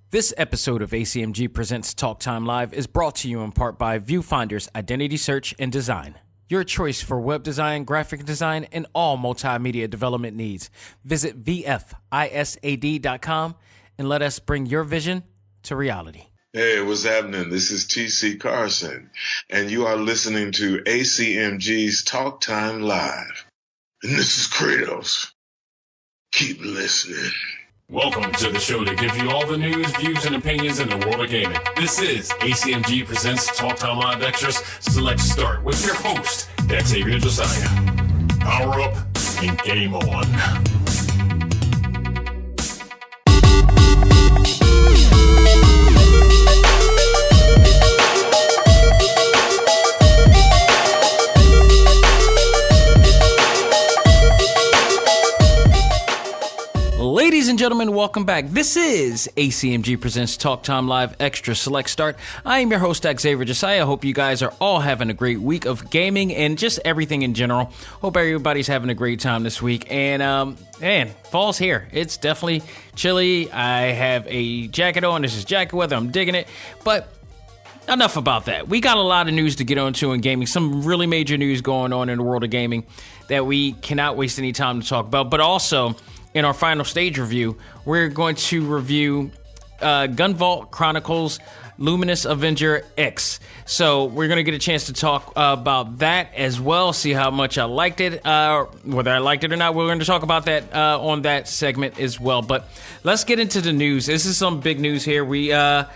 This episode of A.C.M.G. Presents Talk Time Live is brought to you in part by Viewfinder's Identity Search and Design. Your choice for web design, graphic design, and all multimedia development needs. Visit VFISAD.com and let us bring your vision to reality. Hey, what's happening? This is TC Carson, and you are listening to ACMG's Talk Time Live. And this is Kratos. Keep listening. Welcome to the show to give you all the news, views, and opinions in the world of gaming. This is ACMG Presents Talk Time Live Extras Select Start with your host, Xavier Josiah. Power up and game on. Ladies and gentlemen, welcome back. This is ACMG Presents Talk Time Live Extra Select Start. I am your host, Xavier Josiah. I hope you guys are all having a great week of gaming and just everything in general. Hope everybody's having a great time this week. And, man, fall's here. It's definitely chilly. I have a jacket on. This is jacket weather. I'm digging it. But enough about that. We got a lot of news to get onto in gaming. Some really major news going on in the world of gaming that we cannot waste any time to talk about. But also, in our final stage review, we're going to review Gunvolt Chronicles Luminous Avenger X. So we're going to get a chance to talk about that as well, see how much I liked it, whether I liked it or not. We're going to talk about that on that segment as well. But let's get into the news. This is some big news here. We got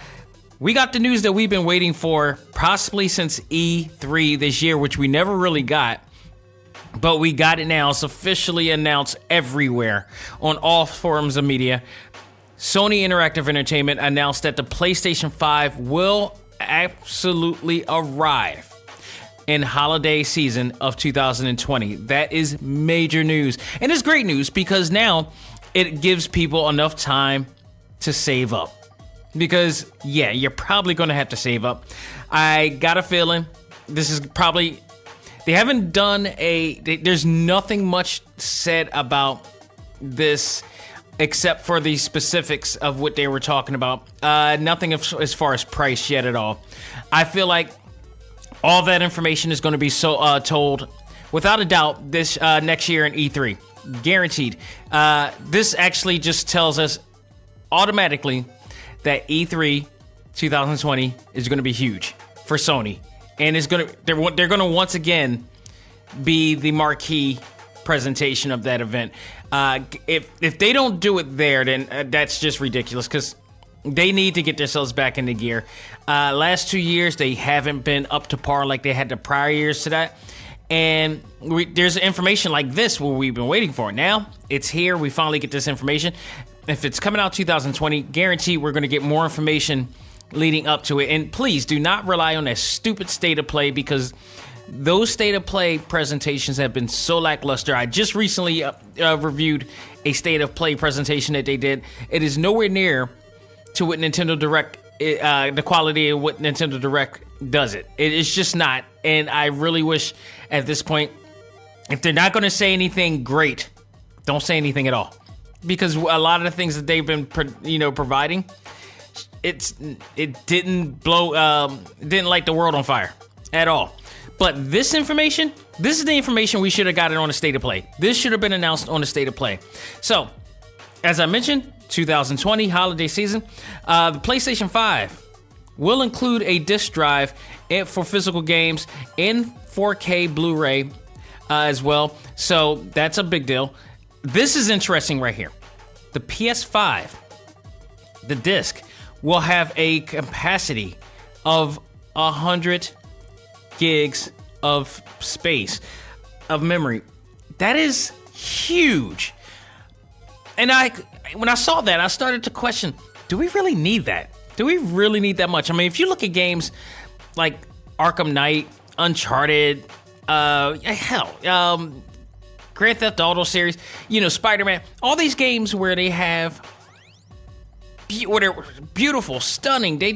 the news that we've been waiting for possibly since E3 this year, which we never really got. But we got it now. It's officially announced everywhere on all forms of media. Sony Interactive Entertainment announced that the PlayStation 5 will absolutely arrive in holiday season of 2020. That is major news. And it's great news because now it gives people enough time to save up. Because, yeah, you're probably going to have to save up. I got a feeling this is probably... They haven't done there's nothing much said about this except for the specifics of what they were talking about. Nothing as far as price yet at all. I feel like all that information is going to be told, without a doubt, this next year in E3. Guaranteed. This actually just tells us automatically that E3 2020 is going to be huge for Sony. And they're going to once again be the marquee presentation of that event. If they don't do it there, then that's just ridiculous because they need to get themselves back into gear. Last 2 years, they haven't been up to par like they had the prior years to that. And there's information like this where we've been waiting for it. Now it's here. We finally get this information. If it's coming out 2020, guarantee we're going to get more information leading up to it. And please do not rely on that stupid state of play because those state of play presentations have been so lackluster. I just recently reviewed a state of play presentation that they did. It is nowhere near to what Nintendo Direct, the quality of what Nintendo Direct does it. It is just not. And I really wish at this point, if they're not going to say anything great, don't say anything at all. Because a lot of the things that they've been providing, it didn't light the world on fire at all. But this is the information we should have gotten on the state of play. This should have been announced on the state of play. So, as I mentioned, 2020 holiday season, the PlayStation 5 will include a disc drive for physical games in 4K Blu-ray as well. So that's a big deal. This is interesting right here. The PS5, the disc, will have a capacity of 100 gigs of space, of memory. That is huge. And when I saw that, I started to question, do we really need that? Do we really need that much? I mean, if you look at games like Arkham Knight, Uncharted, Grand Theft Auto series, Spider-Man, all these games where they have they're beautiful, stunning. They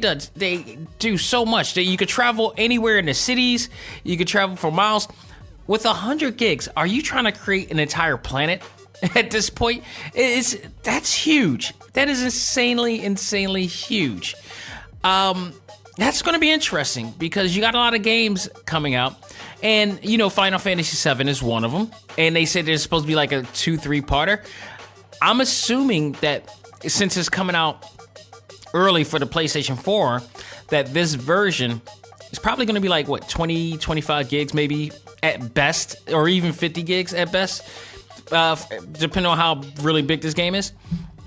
do so much that you could travel anywhere in the cities. You could travel for miles. With 100 gigs, are you trying to create an entire planet at this point. That's huge. That is insanely huge. That's going to be interesting because you got a lot of games coming out, and Final Fantasy VII is one of them, and they said there's supposed to be like a 2-3-parter. I'm assuming that since it's coming out early for the PlayStation 4, that this version is probably going to be like 20, 25 gigs maybe at best, or even 50 gigs at best, depending on how really big this game is.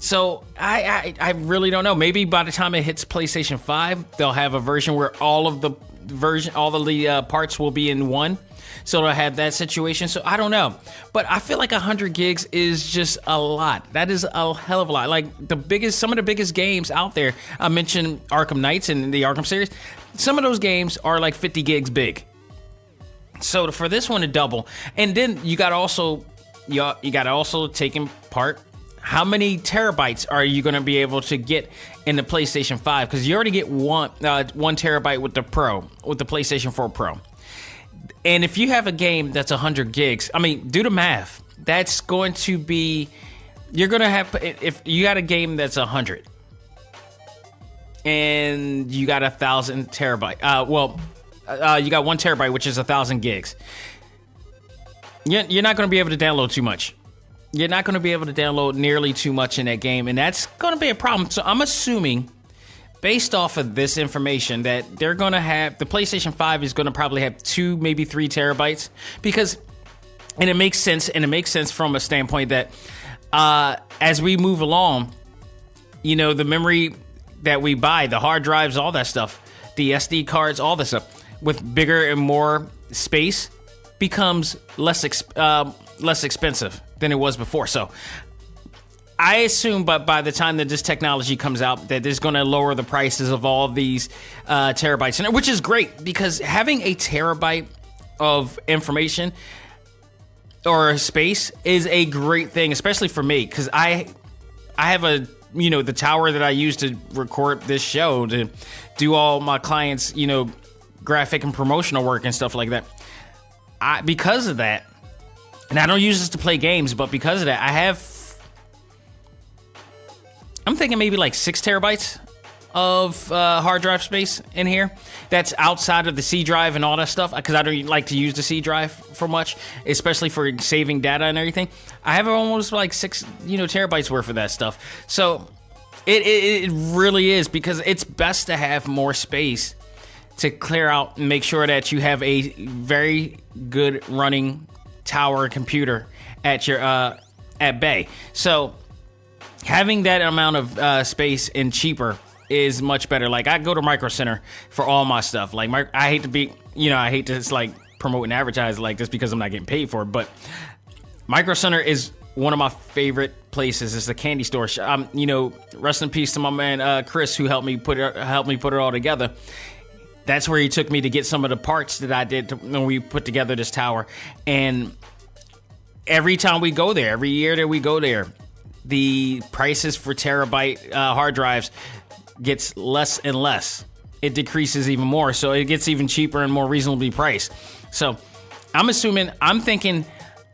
So I really don't know. Maybe by the time it hits PlayStation 5, they'll have a version where all of the parts will be in one. So they'll have that situation. So I don't know. But I feel like 100 gigs is just a lot. That is a hell of a lot. Like some of the biggest games out there, I mentioned Arkham Knights and the Arkham series. Some of those games are like 50 gigs big. So for this one to double, and then you got to also take in part, how many terabytes are you going to be able to get in the PlayStation 5? Because you already get one terabyte with the PlayStation 4 Pro. And if you have a game that's 100 gigs, I mean, do the math. That's going to be, you're going to have, if you got a game that's 100 and you got 1,000 terabyte, you got 1 terabyte, which is 1,000 gigs. You're not going to be able to download too much. You're not going to be able to download nearly too much in that game, and that's going to be a problem. So I'm assuming, based off of this information, that they're going to have, the PlayStation 5 is going to probably have 2, maybe 3 terabytes, and it makes sense from a standpoint that as we move along, the memory that we buy, the hard drives, all that stuff, the SD cards, all this stuff, with bigger and more space, becomes less expensive than it was before. So I assume, but by the time that this technology comes out, that it's going to lower the prices of all of these terabytes, which is great, because having a terabyte of information or space is a great thing, especially for me, because I have the tower that I use to record this show, to do all my clients, graphic and promotional work and stuff like that. Because of that, and I don't use this to play games, but because of that, I'm thinking maybe like 6 terabytes of hard drive space in here. That's outside of the C drive and all that stuff, because I don't like to use the C drive for much, especially for saving data and everything. I have almost like 6 terabytes worth of that stuff. So it really is, because it's best to have more space to clear out and make sure that you have a very good running tower computer at your at bay. So having that amount of space and cheaper is much better. Like, I go to Micro Center for all my stuff. Like, I hate to just like promote and advertise like this because I'm not getting paid for it, but Micro Center is one of my favorite places. It's a candy store. Rest in peace to my man Chris, who helped me put it all together. That's where he took me to get some of the parts that I did when we put together this tower. And every time we go there, every year that we go there, the prices for terabyte hard drives gets less and less. It decreases even more, so it gets even cheaper and more reasonably priced. So I'm thinking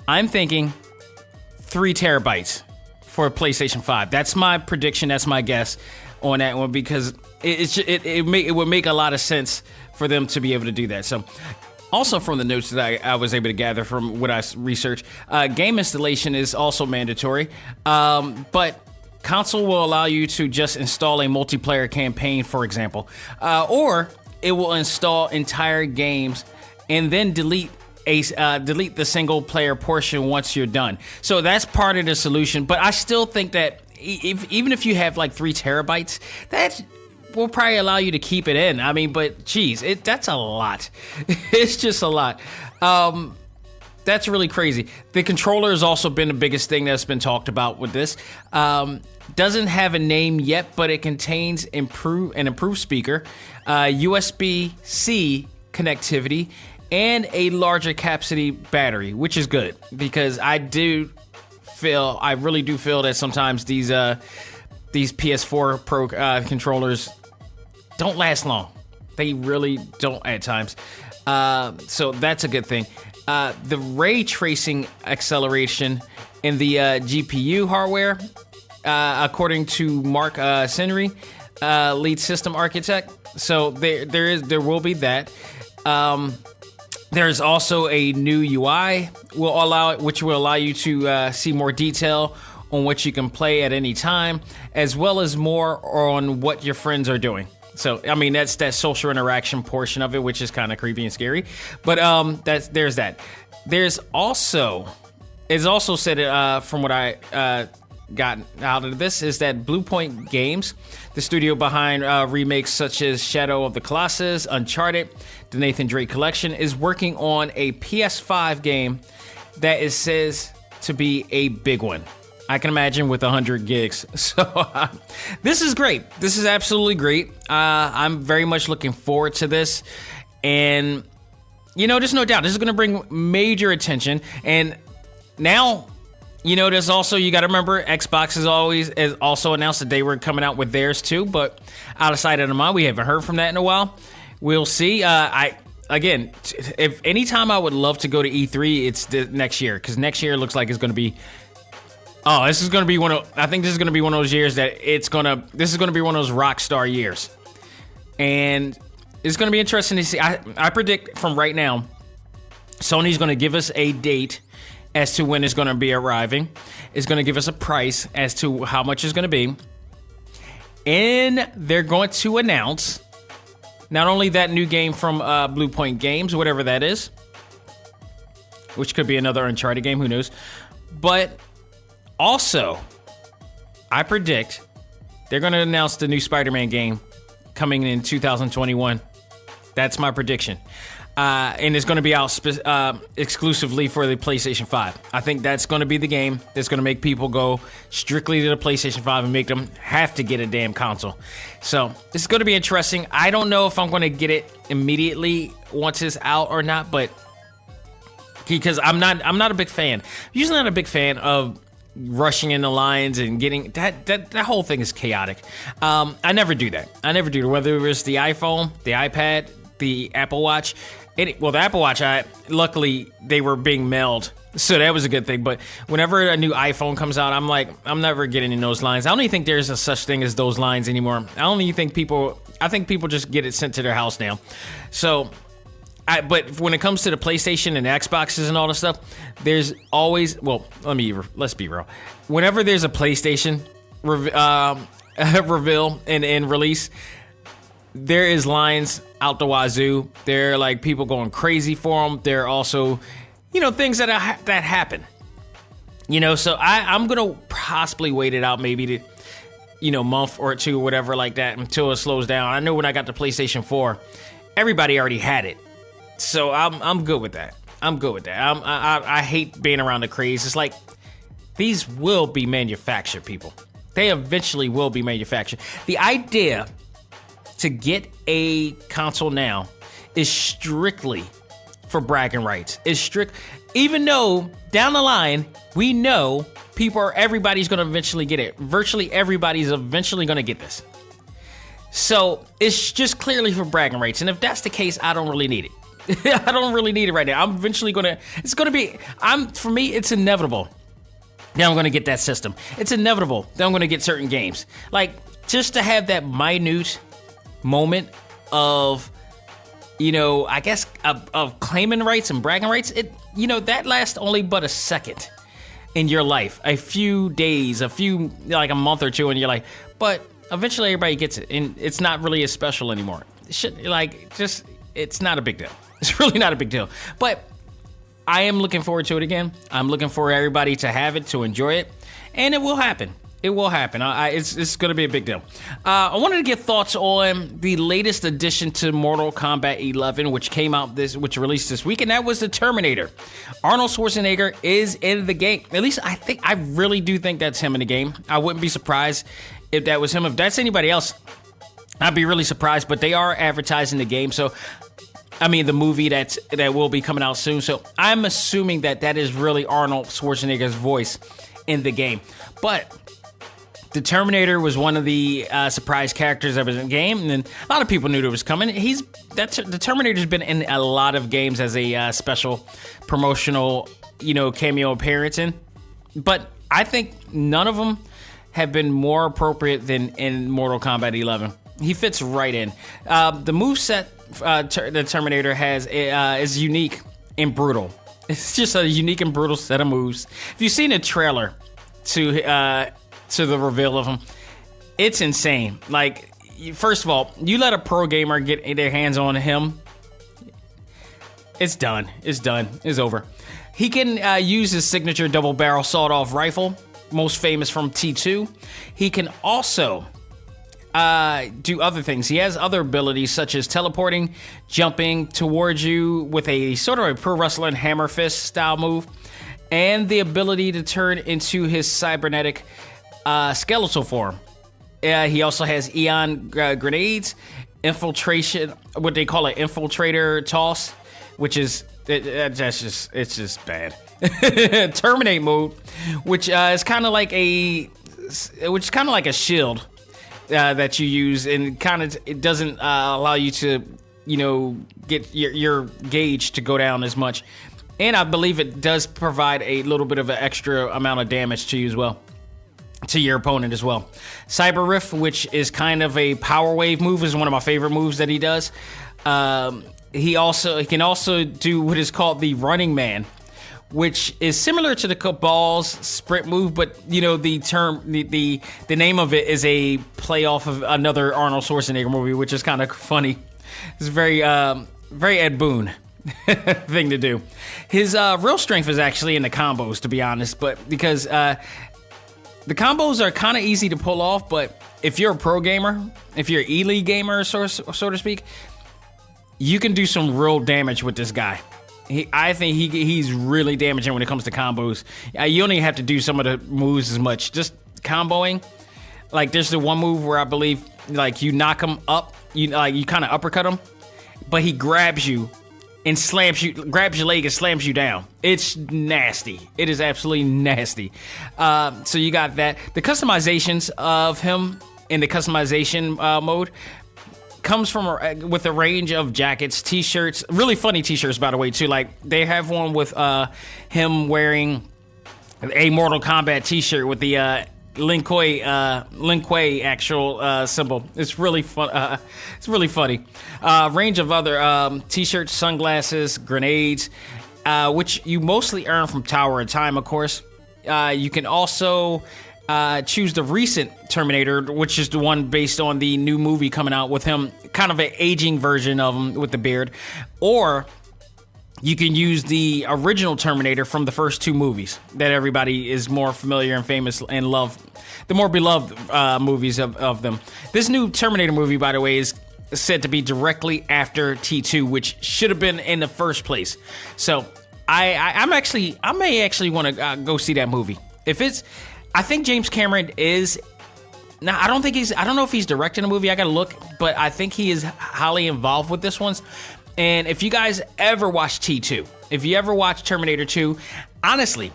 3 terabytes for a PlayStation 5. That's my prediction. That's my guess on that one, because it would make a lot of sense for them to be able to do that. So, also from the notes that I was able to gather from what I researched, game installation is also mandatory, but console will allow you to just install a multiplayer campaign, for example, or it will install entire games and then delete the single player portion once you're done. So that's part of the solution, but I still think that even if you have like 3 terabytes, that will probably allow you to keep it in. I mean, but geez, that's a lot. It's just a lot. That's really crazy. The controller has also been the biggest thing that's been talked about with this. Doesn't have a name yet, but it contains an improved speaker, USB-C connectivity, and a larger capacity battery, which is good, because I really do feel that sometimes these PS4 Pro controllers don't last long. They really don't at times. So that's a good thing. the ray tracing acceleration in the GPU hardware, according to Mark Senry, lead system architect. So there will be that. There's also a new UI which will allow you to see more detail on what you can play at any time, as well as more on what your friends are doing. So, I mean, that's that social interaction portion of it, which is kind of creepy and scary. But there's that. There's also, it's also said from what I got out of this, is that Bluepoint Games, the studio behind remakes such as Shadow of the Colossus, Uncharted, the Nathan Drake Collection, is working on a PS5 game that is says to be a big one. I can imagine with 100 gigs. So this is great. This is absolutely great. I'm very much looking forward to this. And, you know, there's no doubt this is going to bring major attention. And now, you know, there's also, you got to remember, Xbox has also announced that they were coming out with theirs too. But out of sight, out of mind, we haven't heard from that in a while. We'll see. Again, if anytime I would love to go to E3, it's the next year. Because next year looks like it's going to be... Oh, this is going to be I think this is going to be one of those years that this is going to be one of those rock star years. And it's going to be interesting to see. I predict from right now, Sony's going to give us a date as to when it's going to be arriving. It's going to give us a price as to how much it's going to be. And they're going to announce not only that new game from Bluepoint Games, whatever that is, which could be another Uncharted game, who knows, but also, I predict they're going to announce the new Spider-Man game coming in 2021. That's my prediction. And it's going to be out exclusively for the PlayStation 5. I think that's going to be the game that's going to make people go strictly to the PlayStation 5 and make them have to get a damn console. So, this is going to be interesting. I don't know if I'm going to get it immediately once it's out or not, but because I'm not a big fan. Usually not a big fan of rushing in the lines and getting that whole thing is chaotic. I never do that. Whether it's the iPhone, the iPad, the Apple Watch. The Apple Watch, luckily they were being mailed, so that was a good thing. But whenever a new iPhone comes out, I'm like, I'm never getting in those lines. I don't even think there's a such thing as those lines anymore. I think people just get it sent to their house now. So, but when it comes to the PlayStation and the Xboxes and all the stuff, there's always, let's be real. Whenever there's a PlayStation reveal and release, there is lines out the wazoo. There are like people going crazy for them. There are also, things that happen. So I'm going to possibly wait it out maybe to, month or two, whatever like that, until it slows down. I know when I got the PlayStation 4, everybody already had it. So I'm good with that. I hate being around the craze. It's like, these will be manufactured, people. They eventually will be manufactured. The idea to get a console now is strictly for bragging rights. Even though down the line, we know everybody's going to eventually get it. Virtually everybody's eventually going to get this. So it's just clearly for bragging rights. And if that's the case, I don't really need it. I don't really need it right now. I'm eventually for me, it's inevitable that I'm going to get that system. It's inevitable that I'm going to get certain games. Like, just to have that minute moment of, I guess, of claiming rights and bragging rights, that lasts only but a second in your life. A few days, like a month or two, and you're like, but eventually everybody gets it, and it's not really as special anymore. It's not a big deal. It's really not a big deal. But I am looking forward to it again. I'm looking for everybody to have it, to enjoy it. And it will happen. It will happen. It's going to be a big deal. I wanted to get thoughts on the latest addition to Mortal Kombat 11, which released this week, and that was the Terminator. Arnold Schwarzenegger is in the game. At least I really do think that's him in the game. I wouldn't be surprised if that was him. If that's anybody else, I'd be really surprised. But they are advertising the game, so the movie that will be coming out soon. So I'm assuming that is really Arnold Schwarzenegger's voice in the game. But The Terminator was one of the surprise characters that was in the game, and then a lot of people knew it was coming. The Terminator's been in a lot of games as a special promotional, cameo appearance in, but I think none of them have been more appropriate than in Mortal Kombat 11. He fits right in. The moveset the Terminator has is unique and brutal. It's just a unique and brutal set of moves. If you've seen a trailer to the reveal of him, it's insane. Like, first of all, you let a pro gamer get their hands on him, it's done. It's over. He can use his signature double barrel sawed-off rifle, most famous from T2. He can also do other things. He has other abilities such as teleporting, jumping towards you with a sort of a pro wrestling hammer fist style move, and the ability to turn into his cybernetic skeletal form. He also has Eon grenades, infiltration, what they call an infiltrator toss, which is it's just bad. Terminate mode, which is kind of like a shield that you use, and it doesn't allow you to get your gauge to go down as much, and I believe it does provide a little bit of an extra amount of damage to you as well, to your opponent as well. Cyber Rift, which is kind of a power wave move, is one of my favorite moves that he does. He can also do what is called the Running Man, which is similar to the Cabal's sprint move, but the name of it is a play off of another Arnold Schwarzenegger movie, which is kind of funny. It's very Ed Boon thing to do. His real strength is actually in the combos, to be honest, but because the combos are kind of easy to pull off, but if you're a pro gamer, if you're an elite gamer, so to speak, you can do some real damage with this guy. I think he's really damaging when it comes to combos. You don't even have to do some of the moves as much. Just comboing. Like, there's the one move where I believe, like, you knock him up, you kind of uppercut him, but he grabs you and grabs your leg and slams you down. It's nasty. It is absolutely nasty. So you got that. The customizations of him in the customization mode comes from with a range of jackets, t-shirts, really funny t-shirts, by the way, too. Like, they have one with him wearing a Mortal Kombat t-shirt with the Lin Kuei actual symbol. It's really fun. It's really funny. Range of other t-shirts, sunglasses, grenades, which you mostly earn from Tower of Time, of course. You can also choose the recent Terminator, which is the one based on the new movie coming out with him, kind of an aging version of him with the beard, or you can use the original Terminator from the first two movies that everybody is more familiar and famous and love, the more beloved movies of them. This new Terminator movie, by the way, is said to be directly after T2, which should have been in the first place. So I may actually want to go see that movie. I think James Cameron is. Now, I don't know if he's directing the movie. I gotta look, but I think he is highly involved with this one. And if you guys ever watch T2, if you ever watch Terminator 2, honestly,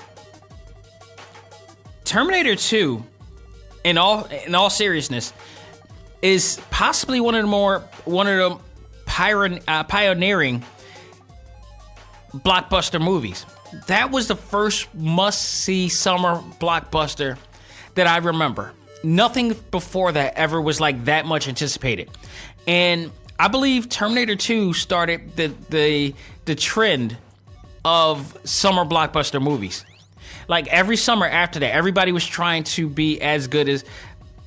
Terminator 2, in all seriousness, is possibly one of the pioneering blockbuster movies. That was the first must-see summer blockbuster that I remember. Nothing before that ever was like that much anticipated. And I believe Terminator 2 started the trend of summer blockbuster movies. Like, every summer after that, everybody was trying to be as good as,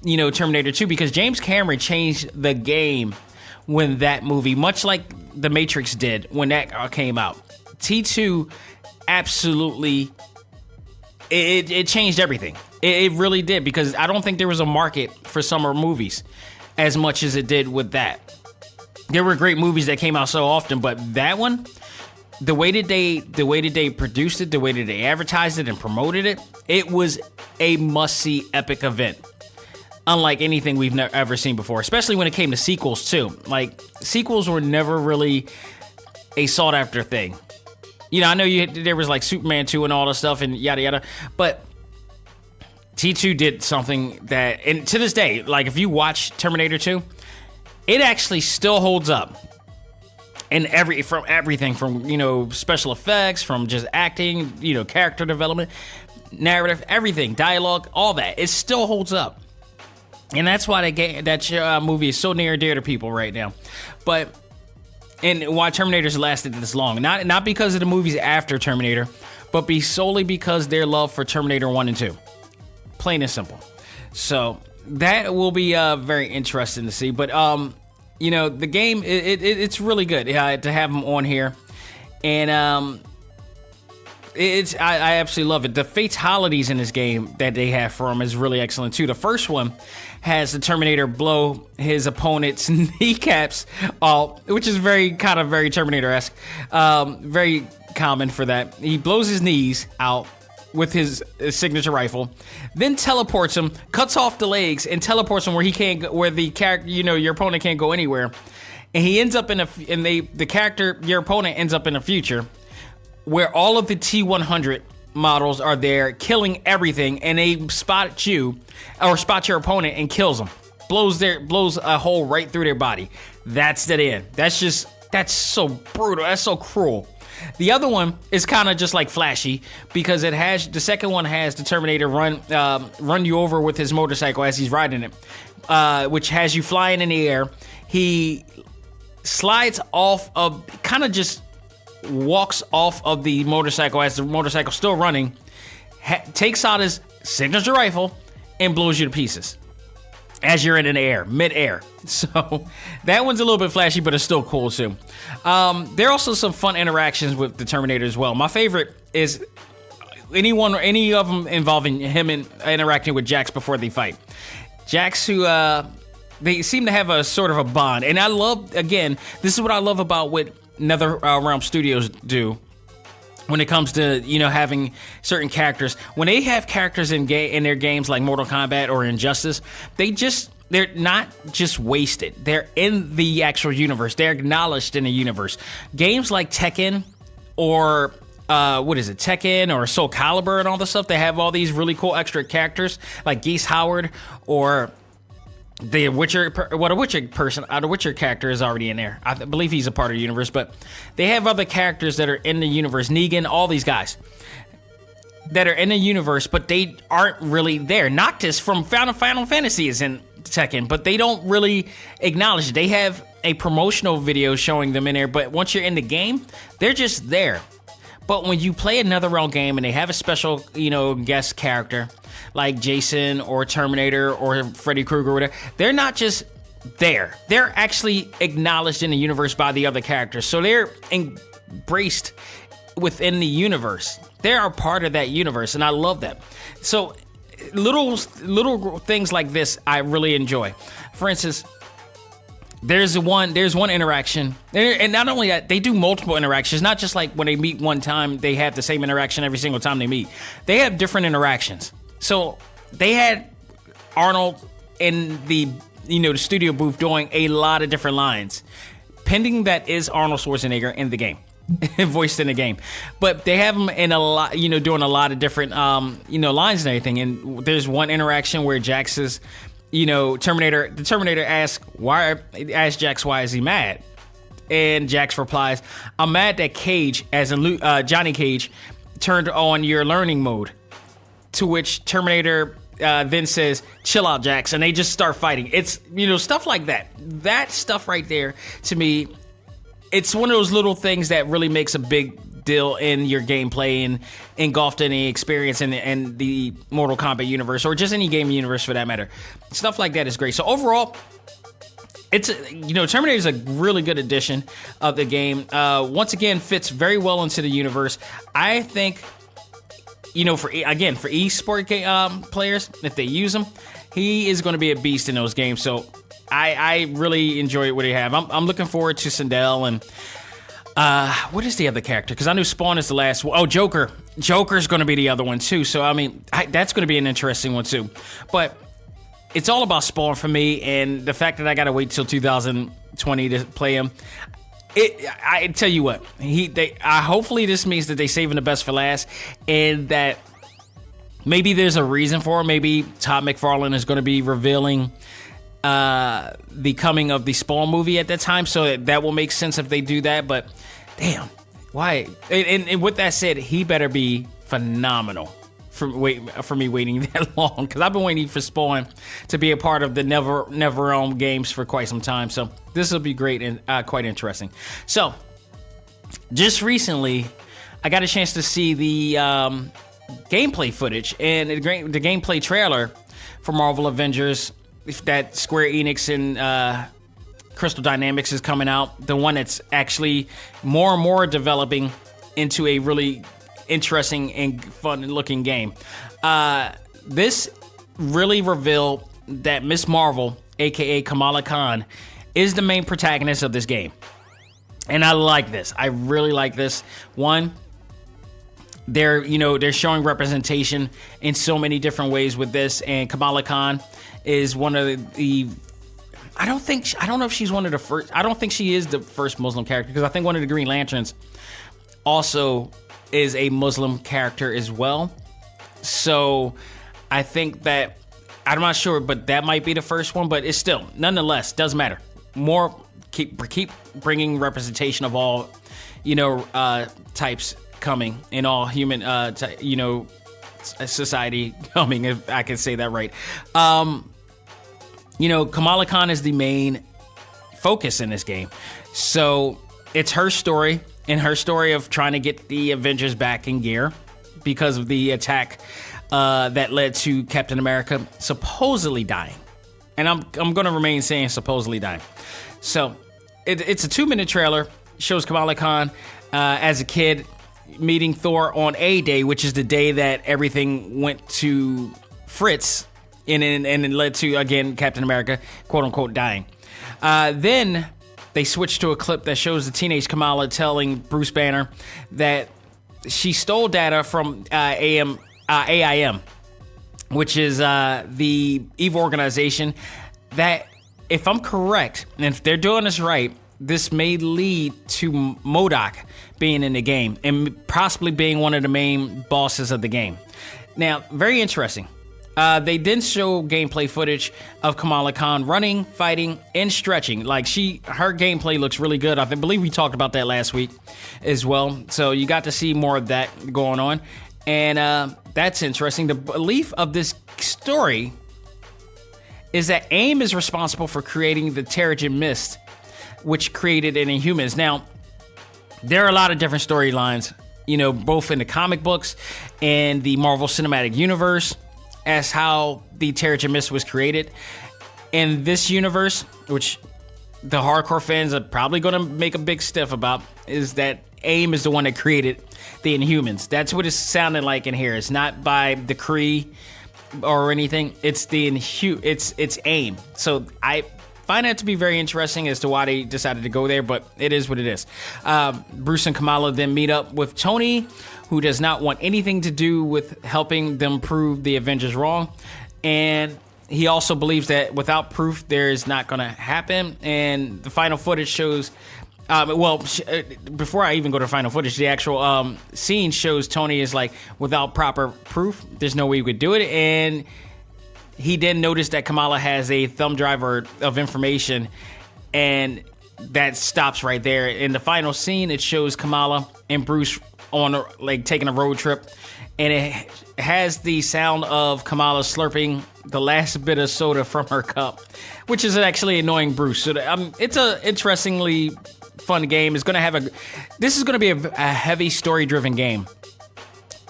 Terminator 2, because James Cameron changed the game when that movie, much like The Matrix did when that came out. T2 absolutely, it changed everything. It really did, because I don't think there was a market for summer movies as much as it did with that. There were great movies that came out so often, but that one, the way that they produced it, the way that they advertised it and promoted it, it was a must-see epic event. Unlike anything we've ever seen before, especially when it came to sequels too. Like, sequels were never really a sought-after thing. I know there was like Superman 2 and all this stuff and yada yada, but T2 did something that, and to this day, like if you watch Terminator 2, it actually still holds up. And everything from, you know, special effects, from just acting, you know, character development, narrative, everything, dialogue, all that, it still holds up. And that's why that movie is so near and dear to people right now. And why Terminator's lasted this long. Not because of the movies after Terminator, but solely because their love for Terminator 1 and 2. Plain and simple. So that will be very interesting to see. But, you know, the game, it's really good to have them on here. And I absolutely love it. The fatalities in this game that they have for him is really excellent, too. The first one has the Terminator blow his opponent's kneecaps off, which is very Terminator-esque. Very common for that. He blows his knees out with his signature rifle, then teleports him, cuts off the legs, and teleports him where he can't go, where the character, you know, your opponent can't go anywhere. And he ends up your opponent ends up in a future where all of the T-100 models are there, killing everything, and they spot your opponent and kills them, blows a hole right through their body. That's the end. That's so brutal. That's so cruel. The other one is kind of just like flashy because the second one has the Terminator run you over with his motorcycle as he's riding it, which has you flying in the air. He slides off of, kind of just walks off of the motorcycle as the motorcycle's still running, takes out his signature rifle, and blows you to pieces as you're in the air, mid-air. So that one's a little bit flashy, but it's still cool too. There are also some fun interactions with the Terminator as well. My favorite is any of them involving him interacting with Jax before they fight. Jax, who they seem to have a sort of a bond, and I love, again, this is what I love about what NetherRealm Studios do when it comes to, you know, having certain characters. When they have characters in their games like Mortal Kombat or Injustice, they're not just wasted. They're in the actual universe. They're acknowledged in the universe. Games like Tekken or Tekken or Soul Calibur and all this stuff, they have all these really cool extra characters like Geese Howard or the Witcher character is already in there. I believe he's a part of the universe, but they have other characters that are in the universe. Negan, all these guys that are in the universe, but they aren't really there. Noctis from Final Fantasy is in Tekken, but they don't really acknowledge it. They have a promotional video showing them in there, but once you're in the game, they're just there. But when you play another NetherRealm game and they have a special, you know, guest character like Jason or Terminator or Freddy Krueger or whatever, they're not just there. They're actually acknowledged in the universe by the other characters. So they're embraced within the universe. They are part of that universe, and I love that. So little things like this I really enjoy. For instance, there's one interaction, and not only that, they do multiple interactions. Not just like when they meet one time, they have the same interaction every single time they meet. They have different interactions. So they had Arnold in the studio booth doing a lot of different lines. Pending that is Arnold Schwarzenegger in the game, voiced in the game. But they have him in a lot, doing a lot of different, lines and everything. And there's one interaction where Jax is, the Terminator asks Jax why is he mad, and Jax replies, "I'm mad that Cage, as in Johnny Cage, turned on your learning mode." To which Terminator then says, "Chill out, Jax," and they just start fighting. It's stuff like that. That stuff right there, to me, it's one of those little things that really makes a big deal in your gameplay and engulfed in the experience and the Mortal Kombat universe, or just any game universe for that matter. Stuff like that is great. So overall, it's Terminator is a really good addition of the game. Once again, fits very well into the universe. I think, for eSport players, if they use him, he is going to be a beast in those games. So I really enjoy what they have. I'm looking forward to Sindel and what is the other character? Because I knew Spawn is the last one. Oh, Joker. Joker's going to be the other one too. So that's going to be an interesting one too. But it's all about Spawn for me, and the fact that I got to wait till 2020 to play him. I tell you what, hopefully this means that they saving the best for last, and that maybe there's a reason for it. Maybe Todd McFarlane is going to be revealing the coming of the Spawn movie at that time, so that will make sense if they do that. But damn, why? And with that said, he better be phenomenal for me waiting that long, because I've been waiting for Spawn to be a part of the NetherRealm games for quite some time. So this will be great and quite interesting. So just recently, I got a chance to see the gameplay footage and the gameplay trailer for Marvel Avengers that Square Enix and Crystal Dynamics is coming out. The one that's actually more and more developing into a really interesting and fun-looking game. This really revealed that Miss Marvel, aka Kamala Khan, is the main protagonist of this game. And I like this. I really like this. One, they're showing representation in so many different ways with this, and Kamala Khan is one of the I don't know if she's one of the first. I don't think she is the first Muslim character, because I think one of the Green Lanterns also is a Muslim character as well. So I think that, I'm not sure, but that might be the first one. But it's still, nonetheless, doesn't matter. More keep bringing representation of all, types coming, in all human, society coming, if I can say that right. Kamala Khan is the main focus in this game. So it's her story, and her story of trying to get the Avengers back in gear because of the attack that led to Captain America supposedly dying. And I'm going to remain saying supposedly dying. So it's a 2-minute trailer. Shows Kamala Khan as a kid meeting Thor on A-Day, which is the day that everything went to Fritz, and it led to, again, Captain America, quote-unquote, dying. Then they switched to a clip that shows the teenage Kamala telling Bruce Banner that she stole data from AIM, which is the evil organization that, if I'm correct, and if they're doing this right, this may lead to MODOK being in the game and possibly being one of the main bosses of the game. Now, very interesting. They didn't show gameplay footage of Kamala Khan running, fighting, and stretching. Like, her gameplay looks really good. I believe we talked about that last week as well. So you got to see more of that going on. And that's interesting. The belief of this story is that AIM is responsible for creating the Terrigen Mist, which created Inhumans. Now, there are a lot of different storylines, both in the comic books and the Marvel Cinematic Universe, as how the Terrigen Mist was created. In this universe, which the hardcore fans are probably going to make a big stiff about, is that AIM is the one that created the Inhumans. That's what it's sounding like in here. It's not by the Kree or anything. It's it's AIM. So I find that to be very interesting as to why they decided to go there, but it is what it is. Bruce and Kamala then meet up with Tony, who does not want anything to do with helping them prove the Avengers wrong. And he also believes that without proof, there is not going to happen. And the final footage shows, before I even go to final footage, the actual scene shows Tony is like, without proper proof, there's no way we could do it. And he then noticed that Kamala has a thumb drive of information, and that stops right there. In the final scene, it shows Kamala and Bruce on taking a road trip, and it has the sound of Kamala slurping the last bit of soda from her cup, which is actually annoying Bruce. So it's a interestingly fun game. This is going to be a heavy story-driven game.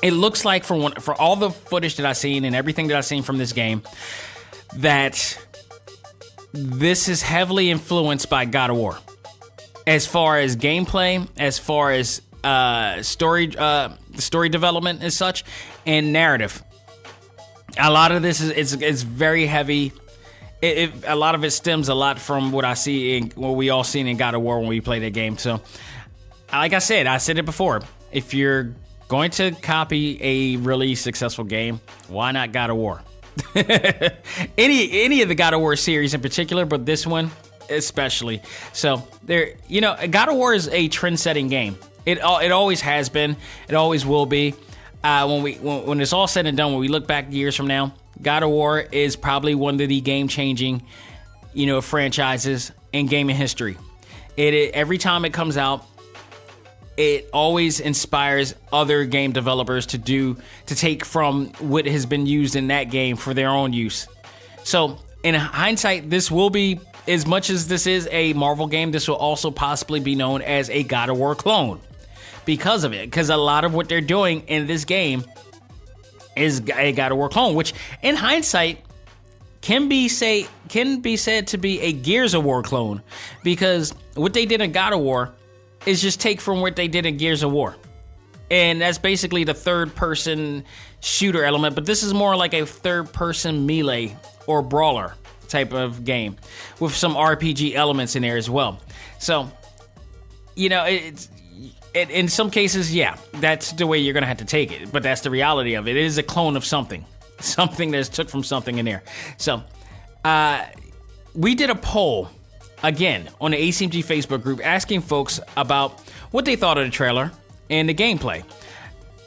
It looks like, for all the footage that I've seen and everything that I've seen from this game, that this is heavily influenced by God of War. As far as gameplay, as far as story development and such, and narrative. A lot of this is very heavy. A lot of it stems a lot from what I see in what we all seen in God of War when we play that game. So, like I said it before. If you're going to copy a really successful game, why not God of War? any of the God of War series in particular, but this one especially. So God of War is a trend-setting game. It always has been. It always will be. when it's all said and done, when we look back years from now, God of War is probably one of the game-changing, franchises in gaming history. Every time it comes out, it always inspires other game developers to take from what has been used in that game for their own use. So, in hindsight, this will be, as much as this is a Marvel game, this will also possibly be known as a God of War clone because of it. Because a lot of what they're doing in this game is a God of War clone, which in hindsight can be said to be a Gears of War clone, because what they did in God of War is just take from what they did in Gears of War. And that's basically the third-person shooter element, but this is more like a third-person melee or brawler type of game with some RPG elements in there as well. So, in some cases, yeah, that's the way you're going to have to take it, but that's the reality of it. It is a clone of something that's took from something in there. So, we did a poll again on the A.C.M.G. Facebook group asking folks about what they thought of the trailer and the gameplay.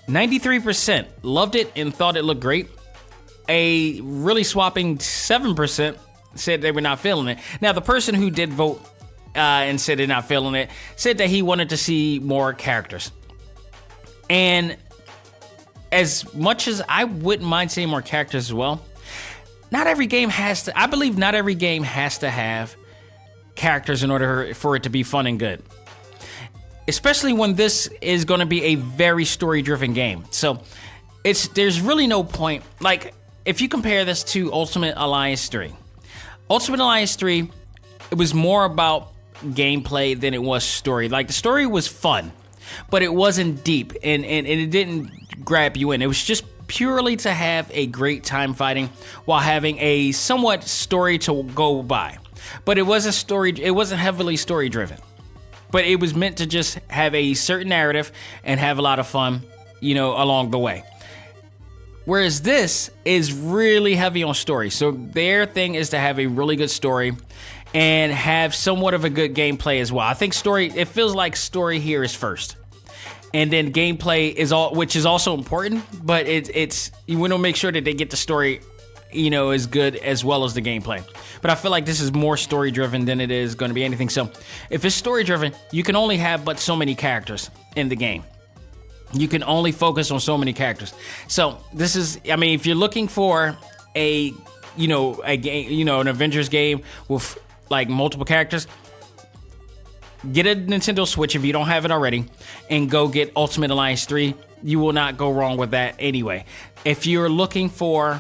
93% loved it and thought it looked great. A really swapping 7% said they were not feeling it. Now, the person who did vote and said they're not feeling it said that he wanted to see more characters. And as much as I wouldn't mind seeing more characters as well, not every game has to have characters in order for it to be fun and good. Especially when this is going to be a very story-driven game. So there's really no point. Like, if you compare this to Ultimate Alliance 3. Ultimate Alliance 3, it was more about gameplay than it was story. Like, the story was fun, but it wasn't deep, and it didn't grab you in. It was just purely to have a great time fighting while having a somewhat story to go by. But it wasn't heavily story driven. But it was meant to just have a certain narrative and have a lot of fun, along the way. Whereas this is really heavy on story. So their thing is to have a really good story and have somewhat of a good gameplay as well. I think it feels like story here is first. And then gameplay which is also important, but you want to make sure that they get the story, as good as well as the gameplay. But I feel like this is more story driven than it is going to be anything. So if it's story driven, you can only have but so many characters in the game. You can only focus on so many characters. So this is, if you're looking for a game, an Avengers game with like multiple characters, get a Nintendo Switch if you don't have it already, and go get Ultimate Alliance 3. You will not go wrong with that anyway. If you're looking for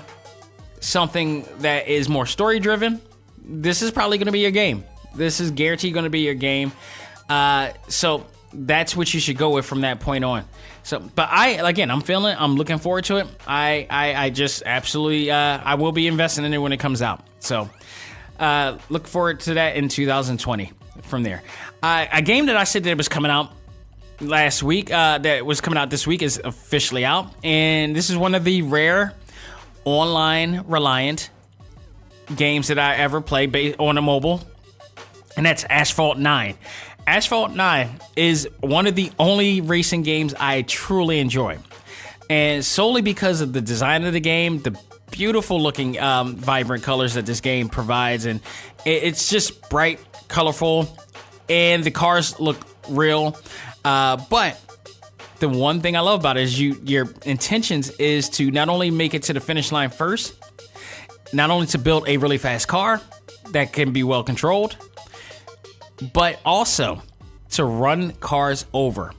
something that is more story driven, this is probably going to be your game. This is guaranteed going to be your game. So that's what you should go with from that point on. So, but I'm looking forward to it. I just absolutely, I will be investing in it when it comes out. So, look forward to that in 2020 from there. A game that I said that was coming out last week, that was coming out this week, is officially out. And this is one of the rare online reliant games that I ever played on a mobile. And that's Asphalt 9. Asphalt 9 is one of the only racing games I truly enjoy. And solely because of the design of the game, the beautiful looking vibrant colors that this game provides. And it's just bright, colorful, and the cars look real. But the one thing I love about it is your intentions is to not only make it to the finish line first, not only to build a really fast car that can be well controlled, but also to run cars over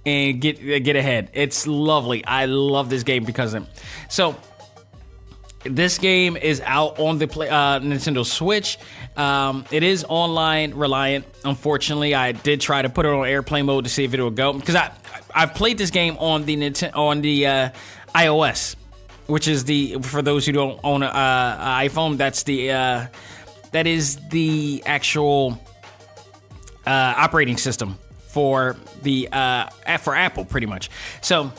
and get ahead. It's lovely. I love this game because of it. So this game is out on the Nintendo Switch. It is online reliant. Unfortunately, I did try to put it on airplane mode to see if it would go, because I've played this game on the iOS, which is for those who don't own an iPhone, that is the actual operating system for Apple, pretty much. So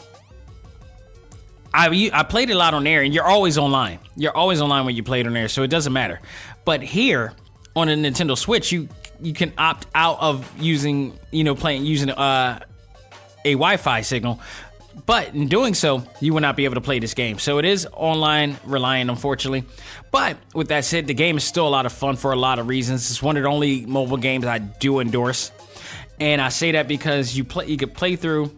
I played it a lot on there, and you're always online. You're always online when you play it on there, so it doesn't matter. But here on a Nintendo Switch, you can opt out of using a Wi-Fi signal But in doing so, you will not be able to play this game. So it is online reliant, unfortunately. But with that said, the game is still a lot of fun for a lot of reasons. It's one of the only mobile games I do endorse. And I say that because you could play through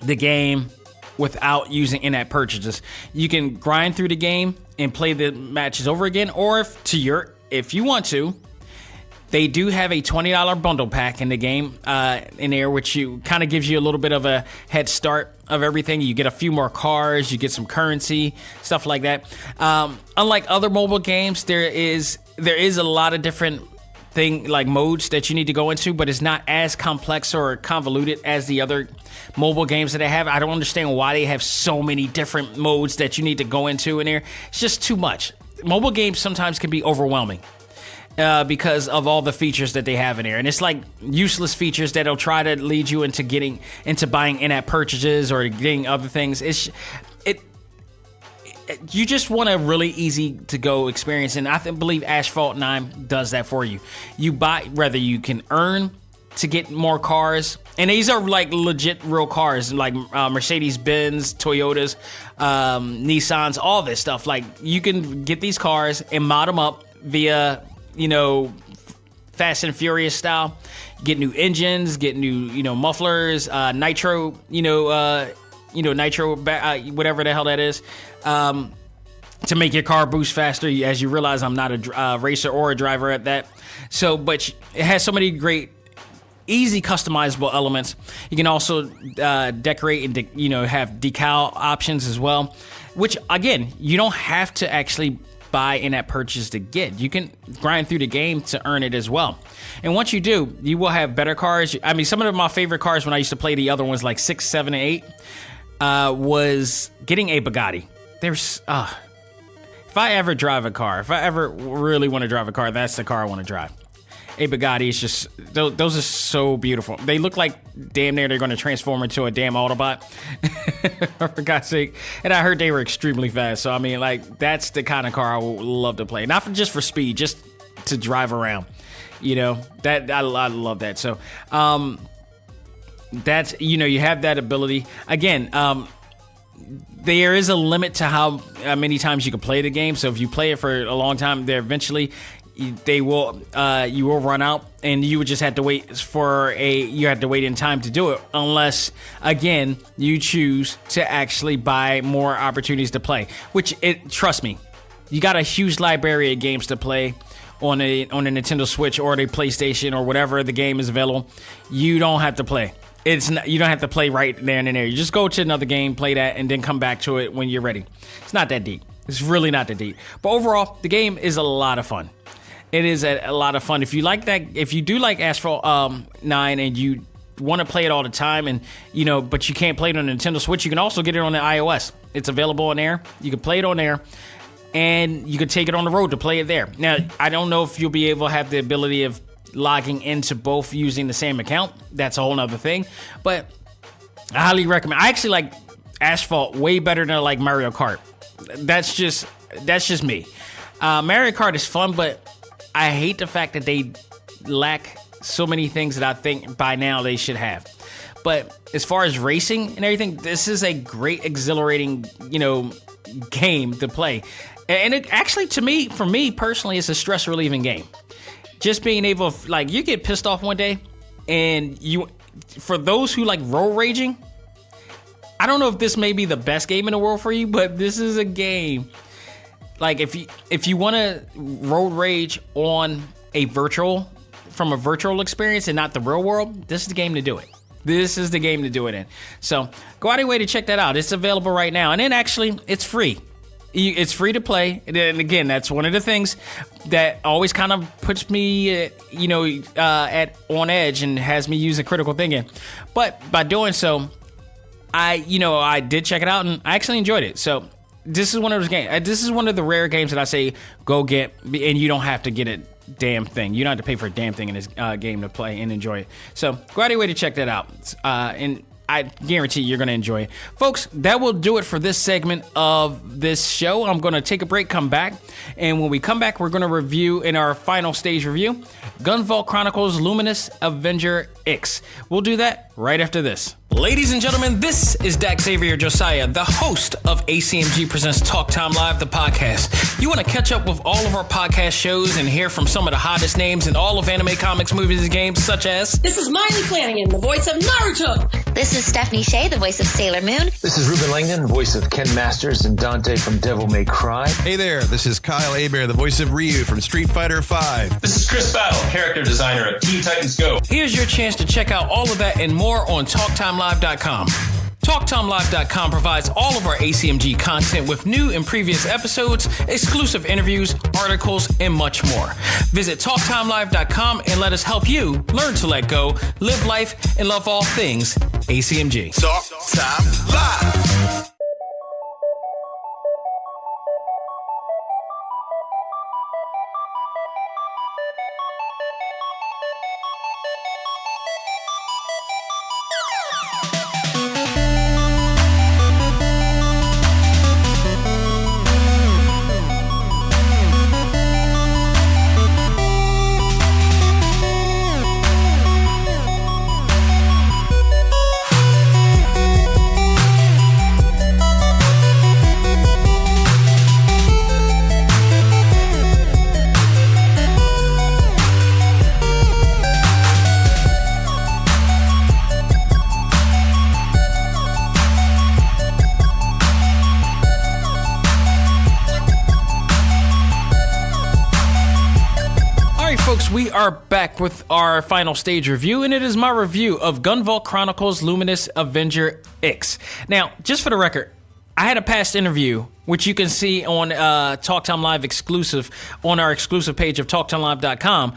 the game without using in-app purchases. You can grind through the game and play the matches over again, or if you want to, they do have a $20 bundle pack in the game in there, which kind of gives you a little bit of a head start of everything. You get a few more cars, you get some currency, stuff like that. Unlike other mobile games, there is a lot of different modes that you need to go into, but it's not as complex or convoluted as the other mobile games that they have. I don't understand why they have so many different modes that you need to go into in there. It's just too much. Mobile games sometimes can be overwhelming because of all the features that they have in there, and it's like useless features that'll try to lead you into buying in-app purchases or getting other things. You just want a really easy to go experience, and I believe Asphalt 9 does that for you. You buy, whether you can earn to get more cars, and these are like legit real cars, like Mercedes-Benz, Toyotas, Nissans, all this stuff. Like, you can get these cars and mod them up via, Fast and Furious style. Get new engines, get new, mufflers, nitro, nitro, whatever the hell that is, to make your car boost faster. As you realize, I'm not a racer or a driver at that. So, but it has so many great, easy customizable elements. You can also decorate and have decal options as well, which again, you don't have to actually buy in-app purchase to get. You can grind through the game to earn it as well. And once you do, you will have better cars. I mean, some of my favorite cars when I used to play the other ones, like 6, 7, and 8, was getting a Bugatti. If I ever drive a car, if I ever really want to drive a car, that's the car I want to drive. A Bugatti is just, those are so beautiful. They look like damn near they're going to transform into a damn Autobot, for God's sake. And I heard they were extremely fast. So, I mean, like, that's the kind of car I would love to play. Not just for speed, just to drive around. That I love that. So, that's, you have that ability. Again, there is a limit to how many times you can play the game. So if you play it for a long time, eventually you will run out, and you would just have to wait in time to do it, unless again you choose to actually buy more opportunities to play. Trust me, you got a huge library of games to play on a Nintendo Switch or the PlayStation or whatever the game is available. You don't have to play. You don't have to play right there and there. You just go to another game, play that, and then come back to it when you're ready. It's not that deep. It's really not that deep. But overall, the game is a lot of fun. It is a lot of fun. If you like that, if you do like Asphalt 9 and you want to play it all the time, and but you can't play it on a Nintendo Switch, you can also get it on the iOS. It's available on there. You can play it on there, and you can take it on the road to play it there. Now, I don't know if you'll be able to have the ability of logging into both using the same account. That's a whole nother thing. But I highly recommend. I actually like Asphalt way better than I like Mario Kart. That's just me. Mario Kart is fun, but I hate the fact that they lack so many things that I think by now they should have. But as far as racing and everything, this is a great, exhilarating, game to play. And it actually, for me personally, it's a stress relieving game. Just being able to, you get pissed off one day, and for those who like road raging, I don't know if this may be the best game in the world for you, but this is a game. Like, if you want to road rage from a virtual experience and not the real world, this is the game to do it. This is the game to do it in. So go out of your way to check that out. It's available right now, and then actually it's free. It's free to play, and again, that's one of the things that always kind of puts me, on edge and has me using critical thinking. But by doing so, I did check it out, and I actually enjoyed it. So this is one of those games. This is one of the rare games that I say go get, and you don't have to get a damn thing. You don't have to pay for a damn thing in this game to play and enjoy it. So go out of your way to check that out. And I guarantee you're going to enjoy it. Folks, that will do it for this segment of this show. I'm going to take a break, come back, and when we come back, we're going to review in our final stage review, Gunvolt Chronicles Luminous Avenger X. We'll do that right after this. Ladies and gentlemen, this is Dak Xavier Josiah, the host of A.C.M.G. Presents Talk Time Live, the podcast. You want to catch up with all of our podcast shows and hear from some of the hottest names in all of anime, comics, movies, and games, such as... This is Miley Flanagan, the voice of Naruto. This is Stephanie Shea, the voice of Sailor Moon. This is Ruben Langdon, voice of Ken Masters and Dante from Devil May Cry. Hey there, this is Kyle Hebert, the voice of Ryu from Street Fighter V. This is Chris Battle, character designer of Teen Titans Go. Here's your chance to check out all of that and more on TalkTimeLive.com. TalkTimeLive.com provides all of our ACMG content with new and previous episodes, exclusive interviews, articles, and much more. Visit TalkTimeLive.com and let us help you learn to let go, live life, and love all things ACMG. Talk Time Live. We are back with our final stage review, and it is my review of Gunvolt Chronicles Luminous Avenger X. Now, just for the record, I had a past interview, which you can see on Talk Time Live exclusive, on our exclusive page of TalkTimeLive.com.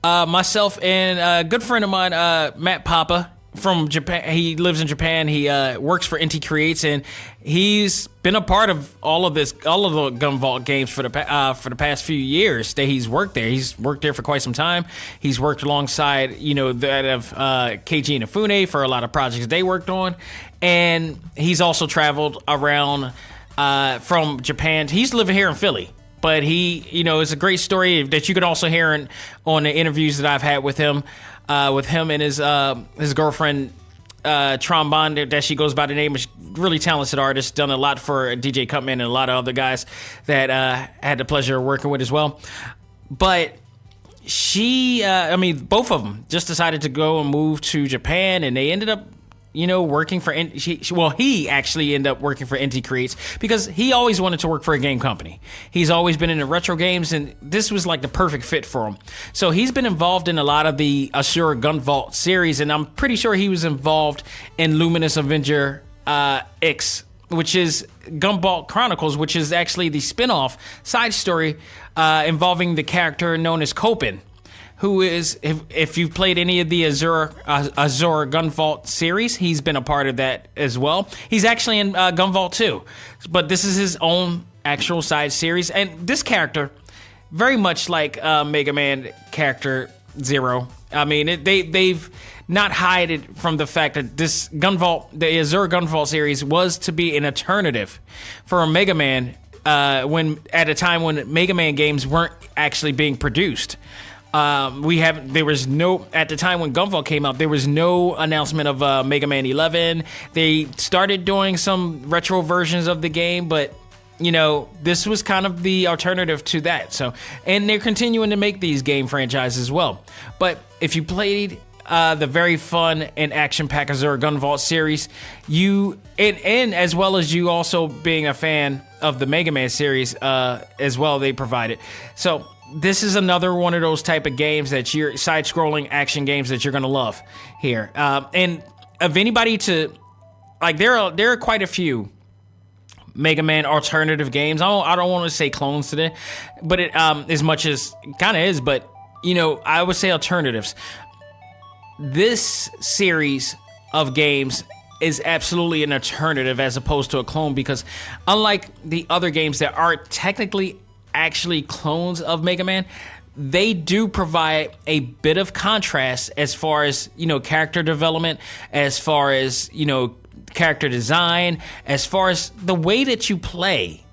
Myself and a good friend of mine, Matt Papa, from Japan. He lives in Japan. He works for Inti Creates, and he's been a part of all of the Gunvolt games for the past few years that he's worked there. He's worked there for quite some time. He's worked alongside, that of Keiji Inafune for a lot of projects they worked on, and he's also traveled around from Japan. He's living here in Philly. But it's a great story that you can also hear on the interviews that I've had with him and his girlfriend, Trombone, that she goes by the name of, really talented artist, done a lot for DJ Cutman and a lot of other guys that had the pleasure of working with as well. But she, both of them just decided to go and move to Japan, and they ended up working for, he actually ended up working for Inti Creates because he always wanted to work for a game company. He's always been into retro games, and this was like the perfect fit for him. So he's been involved in a lot of the AZURE GUNVOLT series, and I'm pretty sure he was involved in Luminous Avenger X, which is Gunvolt Chronicles, which is actually the spin-off side story involving the character known as Copen, who is, if you've played any of the AZURE Gunvolt series, he's been a part of that as well. He's actually in Gunvolt 2, but this is his own actual side series. And this character, very much like Mega Man character Zero, they've not hided from the fact that this Gunvolt, the AZURE Gunvolt series, was to be an alternative for a Mega Man at a time when Mega Man games weren't actually being produced. There was no, at the time when Gunvolt came out, there was no announcement of Mega Man 11. They started doing some retro versions of the game, but this was kind of the alternative to that. So, and they're continuing to make these game franchises as well. But if you played the very fun and action-packed AZURE Gunvolt series, and as well as you also being a fan of the Mega Man series as well, they provided. So this is another one of those type of games that you're side-scrolling action games that you're gonna love here. And of anybody there are quite a few Mega Man alternative games. I don't want to say clones today, but it as much as kind of is, but I would say alternatives. This series of games is absolutely an alternative as opposed to a clone, because unlike the other games that are technically actually clones of Mega Man, they do provide a bit of contrast as far as, character development, as far as, character design, as far as the way that you play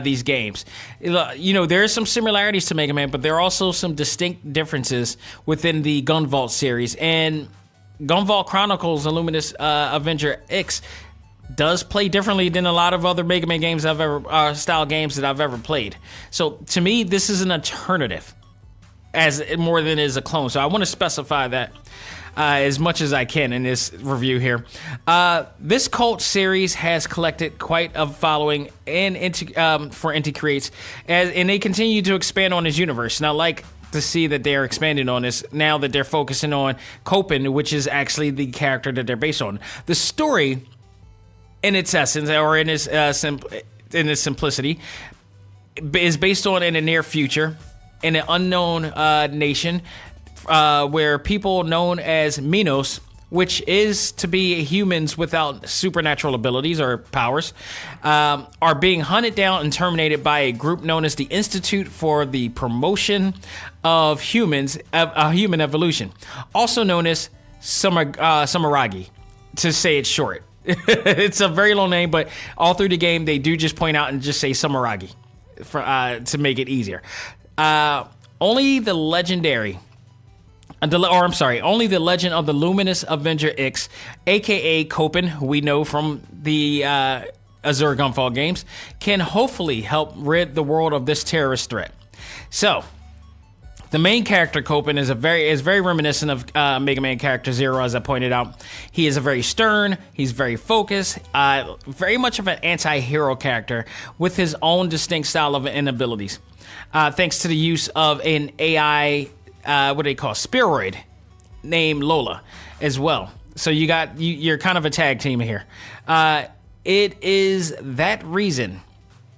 these games. There are some similarities to Mega Man, but there are also some distinct differences within the Gunvolt series. And Gunvolt Chronicles and LUMINOUS Avenger X does play differently than a lot of other Mega Man games style games that I've ever played. So to me, this is an alternative as more than is a clone. So I want to specify that as much as I can in this review here. This cult series has collected quite a following for Inti Creates, and they continue to expand on this universe. And I like to see that they're expanding on this now that they're focusing on Copen, which is actually the character that they're based on. The story, in its essence, or in its simplicity, is based on in the near future in an unknown nation where people known as Minos, which is to be humans without supernatural abilities or powers, are being hunted down and terminated by a group known as the Institute for the Promotion of human evolution, also known as Samaragi, to say it short. It's a very long name, but all through the game, they do just point out and just say Samaragi to make it easier. Only the Legend of the Luminous Avenger X, aka Copen, who we know from the AZURE GUNVOLT games, can hopefully help rid the world of this terrorist threat. So, the main character, Copen, is very reminiscent of Mega Man character Zero, as I pointed out. He is a very stern, he's very focused, very much of an anti-hero character with his own distinct style and abilities. Thanks to the use of an AI, spheroid named Lola as well. So you're kind of a tag team here. It is that reason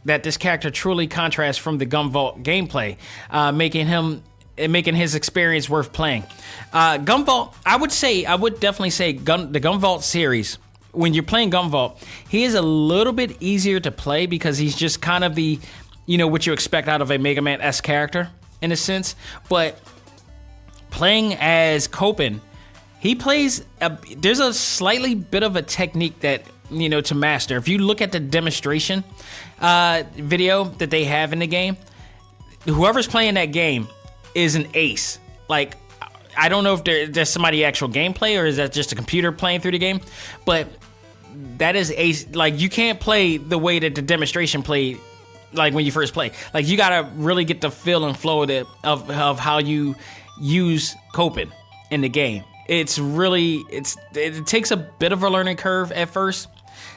that this character truly contrasts from the Gunvolt gameplay, making his experience worth playing. Gunvolt, I would definitely say the Gunvolt series, when you're playing Gunvolt, he is a little bit easier to play because he's just kind of the, what you expect out of a Mega Man-esque character in a sense. But playing as Copen, there's a slightly bit of a technique that, to master. If you look at the demonstration video that they have in the game, whoever's playing that game is an ace. Like, I don't know if there's somebody actual gameplay or is that just a computer playing through the game, but that is ace. Like, you can't play the way that the demonstration played, like when you first play. Like, you gotta really get the feel and flow of how you use Copen in the game. It takes a bit of a learning curve at first.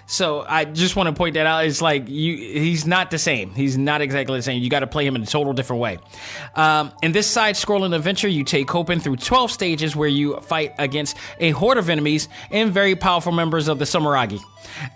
So I just want to point that out. It's like he's not the same. He's not exactly the same. You got to play him in a total different way. In this side-scrolling adventure, you take Copen through 12 stages where you fight against a horde of enemies and very powerful members of the Samaragi.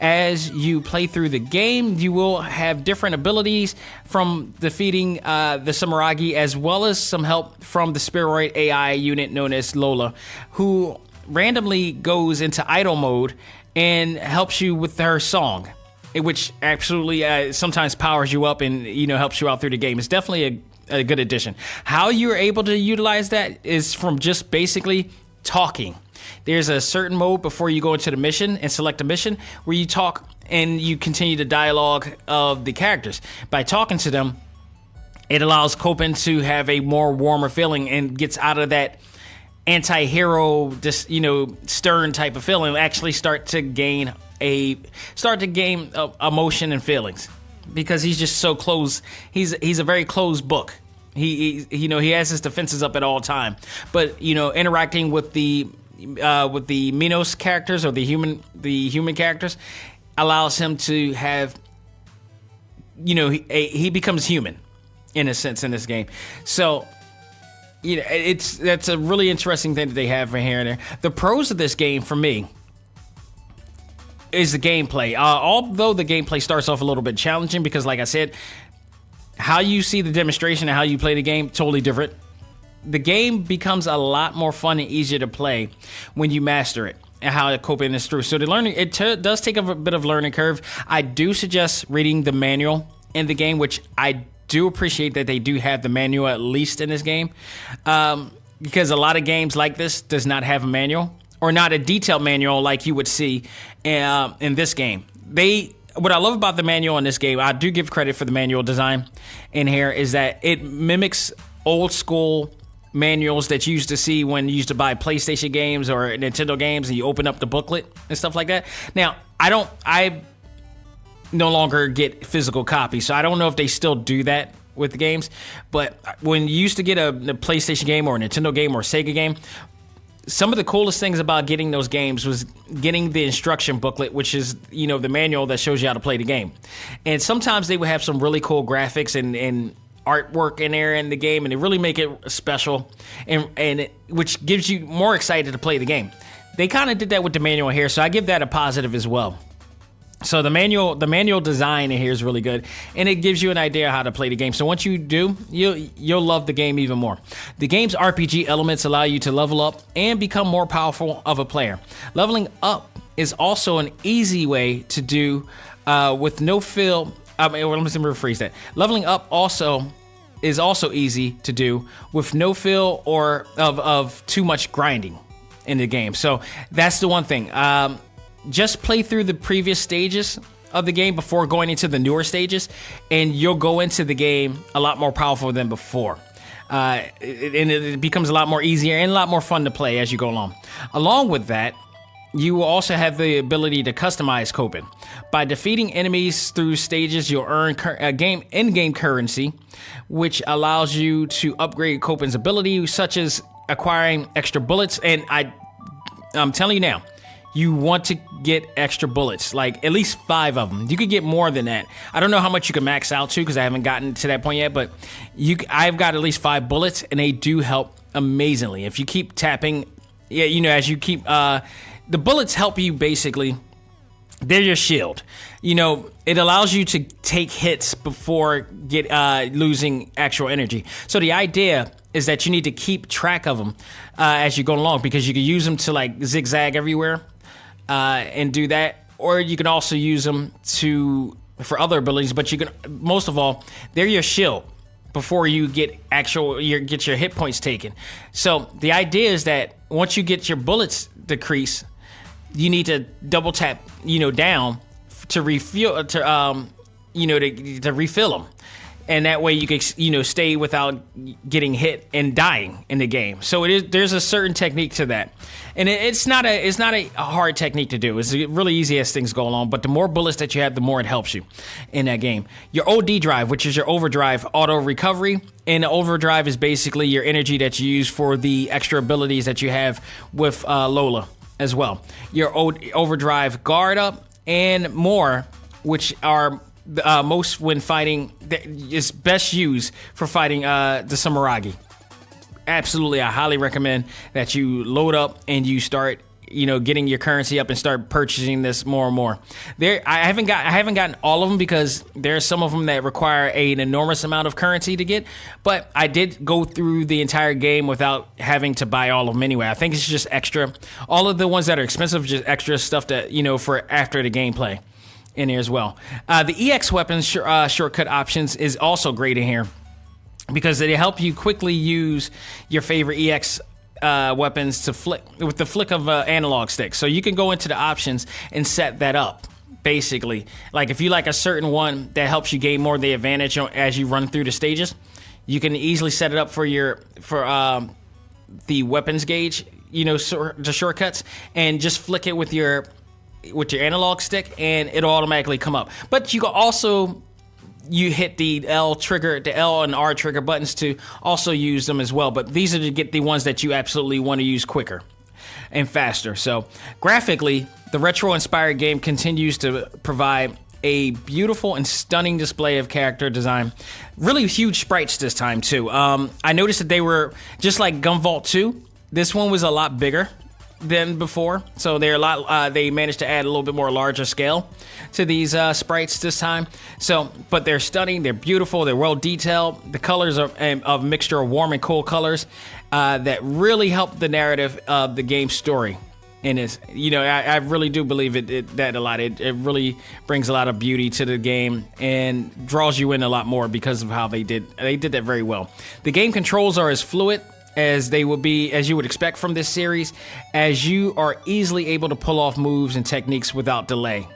As you play through the game, you will have different abilities from defeating the Samaragi, as well as some help from the spheroid AI unit known as Lola, who randomly goes into idle mode and helps you with her song, which absolutely sometimes powers you up and helps you out through the game. It's definitely a good addition. How you're able to utilize that is from just basically talking. There's a certain mode before you go into the mission and select a mission where you talk and you continue the dialogue of the characters. By talking to them, it allows Copen to have a more warmer feeling and gets out of that anti-hero, stern type of feeling, actually start to gain emotion and feelings, because he's just so close. He's a very closed book. He has his defenses up at all time, but interacting with the Minos characters or the human characters allows him to have, he becomes human in a sense in this game. So that's a really interesting thing that they have for here and there. The pros of this game for me is the gameplay. Although the gameplay starts off a little bit challenging because, like I said, how you see the demonstration and how you play the game, totally different. The game becomes a lot more fun and easier to play when you master it and how Copen is through. So the learning, does take a bit of learning curve. I do suggest reading the manual in the game, which I do appreciate that they do have the manual at least in this game, because a lot of games like this does not have a manual, or not a detailed manual like you would see in this game. What I love about the manual in this game, I do give credit for the manual design in here, is that it mimics old school manuals that you used to see when you used to buy PlayStation games or Nintendo games, and you open up the booklet and stuff like that. Now, I no longer get physical copies, so I don't know if they still do that with the games. But when you used to get a PlayStation game or a Nintendo game or a Sega game, some of the coolest things about getting those games was getting the instruction booklet, which is, the manual that shows you how to play the game. And sometimes they would have some really cool graphics and artwork in there in the game, and they really make it special, and which gives you more excited to play the game. They kind of did that with the manual here, so I give that a positive as well. So the manual design in here is really good, and it gives you an idea how to play the game. So once you do, you'll love the game even more. The game's RPG elements allow you to level up and become more powerful of a player. Leveling up is also an easy way to do with no fill. Let me rephrase that. Leveling up is also easy to do with no fill or of too much grinding in the game. So that's the one thing. Just play through the previous stages of the game before going into the newer stages, and you'll go into the game a lot more powerful than before. And it becomes a lot more easier and a lot more fun to play as you go along. Along with that, you will also have the ability to customize Copen. By defeating enemies through stages, you'll earn in-game currency, which allows you to upgrade Copen's ability, such as acquiring extra bullets. And I'm telling you now, you want to get extra bullets, like at least 5 of them. You could get more than that. I don't know how much you can max out to, because I haven't gotten to that point yet, but I've got at least 5 bullets, and they do help amazingly. If you keep tapping, as you keep, the bullets help you basically. They're your shield. It allows you to take hits before losing actual energy. So the idea is that you need to keep track of them as you go along, because you can use them to like zigzag everywhere. And do that, or you can also use them for other abilities. But you can, most of all, they're your shield before you get your hit points taken. So the idea is that once you get your bullets decrease, you need to double tap, down to refuel to refill them. And that way you can, stay without getting hit and dying in the game. So there's a certain technique to that, and it's not a hard technique to do. It's really easy as things go along. But the more bullets that you have, the more it helps you in that game. Your OD drive, which is your overdrive auto recovery, and the overdrive is basically your energy that you use for the extra abilities that you have with Lola as well. Your overdrive guard up and more, which are most when fighting, is best used for fighting the Samaragi. Absolutely, I highly recommend that you load up and you start, getting your currency up and start purchasing this more and more. I haven't gotten all of them, because there are some of them that require an enormous amount of currency to get. But I did go through the entire game without having to buy all of them anyway. I think it's just extra. All of the ones that are expensive, just extra stuff that for after the gameplay in here as well. The EX weapons shortcut options is also great in here, because they help you quickly use your favorite EX weapons to flick with the flick of an analog stick. So you can go into the options and set that up. Basically, like if you like a certain one that helps you gain more of the advantage as you run through the stages, you can easily set it up for the weapons gauge, the shortcuts, and just flick it with your analog stick, and it'll automatically come up. But you can also hit the L and R trigger buttons to also use them as well. But these are to get the ones that you absolutely want to use quicker and faster. So graphically, the retro-inspired game continues to provide a beautiful and stunning display of character design. Really huge sprites this time too. I noticed that they were just like Gunvolt 2. This one was a lot bigger than before, so they're a lot. They managed to add a little bit more larger scale to these sprites this time. So, but they're stunning. They're beautiful. They're well detailed. The colors are a mixture of warm and cool colors that really help the narrative of the game's story in this. I really do believe that a lot. It really brings a lot of beauty to the game and draws you in a lot more because of how they did that very well. The game controls are as fluid as they will be, as you would expect from this series, as you are easily able to pull off moves and techniques without delay.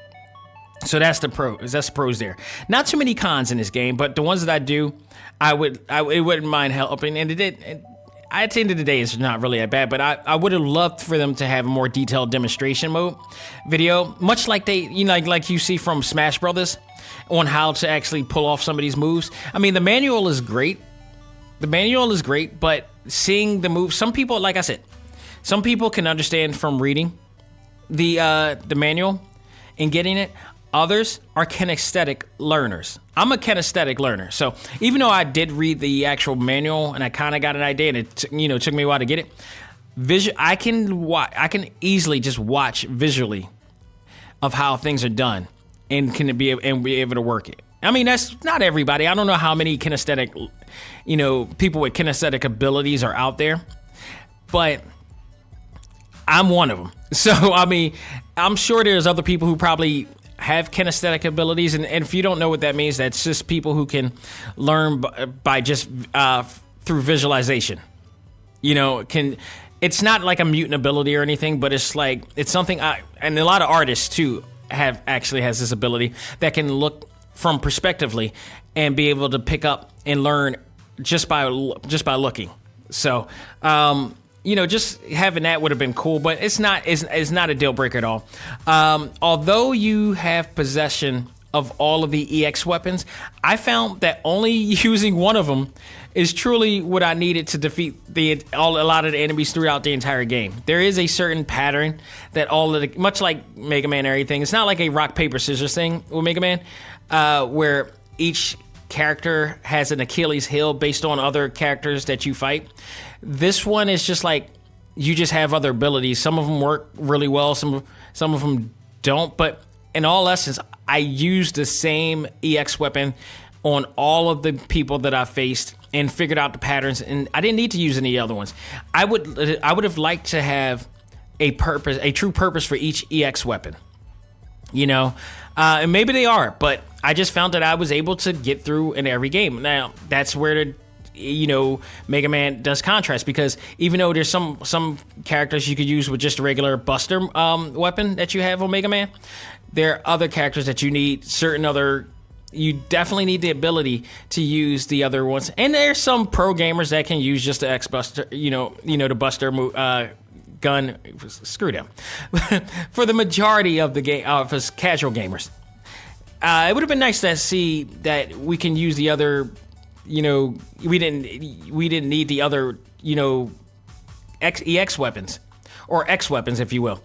So that's the pros there. Not too many cons in this game, but the ones that I do, it wouldn't mind helping. And at the end of the day, it's not really that bad, but I would have loved for them to have a more detailed demonstration mode video, much like like you see from Smash Brothers, on how to actually pull off some of these moves. I mean, the manual is great. But seeing the moves, some people, like I said, some people can understand from reading the manual and getting it. Others are kinesthetic learners. I'm a kinesthetic learner. So even though I did read the actual manual and I kind of got an idea, and it took me a while to get it, I can easily just watch visually of how things are done and be able to work it. I mean, that's not everybody. I don't know how many kinesthetic, people with kinesthetic abilities are out there, but I'm one of them. So, I mean, I'm sure there's other people who probably have kinesthetic abilities, and if you don't know what that means, that's just people who can learn by just through visualization. It's not like a mutant ability or anything, but it's something and a lot of artists too has this ability that can look from perspectively and be able to pick up and learn just by looking. So, just having that would have been cool, but it's not a deal breaker at all. Although you have possession of all of the EX weapons, I found that only using one of them is truly what I needed to defeat a lot of the enemies throughout the entire game. There is a certain pattern that much like Mega Man and everything, it's not like a rock, paper, scissors thing with Mega Man, where each character has an Achilles heel based on other characters that you fight. This one is just like you just have other abilities. Some of them work really well, some of them don't, but in all essence, I used the same EX weapon on all of the people that I faced and figured out the patterns, and I didn't need to use any other ones. I would have liked to have a true purpose for each EX weapon. And maybe they are, but I just found that I was able to get through in every game. Now, that's where Mega Man does contrast, because even though there's some characters you could use with just a regular Buster weapon that you have on Mega Man, there are other characters that you need you definitely need the ability to use the other ones. And there's some pro gamers that can use just the X Buster, the Buster gun. Screw them. For the majority of the game, for casual gamers, it would have been nice to see that we can use the other. We didn't need the other, EX weapons or X weapons, if you will.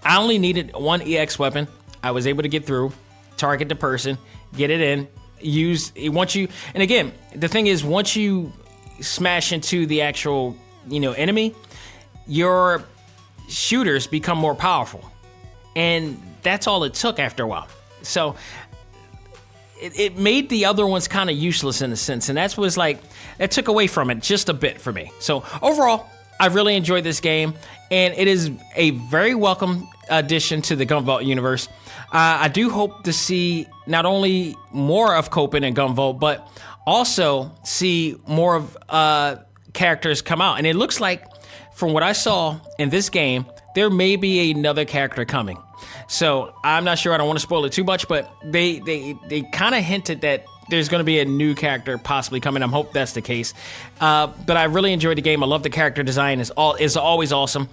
I only needed one EX weapon. I was able to get through, target the person, get it in, and again, the thing is, once you smash into the actual, enemy, your shooters become more powerful. And that's all it took after a while. So it made the other ones kind of useless in a sense, and that took away from it just a bit for me. So overall, I really enjoyed this game, and it is a very welcome addition to the Gunvolt universe. I do hope to see not only more of Copen and Gunvolt, but also see more of characters come out. And it looks like, from what I saw in this game, there may be another character coming. So I'm not sure. I don't want to spoil it too much, but they kind of hinted that there's going to be a new character possibly coming. I hope that's the case. But I really enjoyed the game. I love the character design. It's always awesome.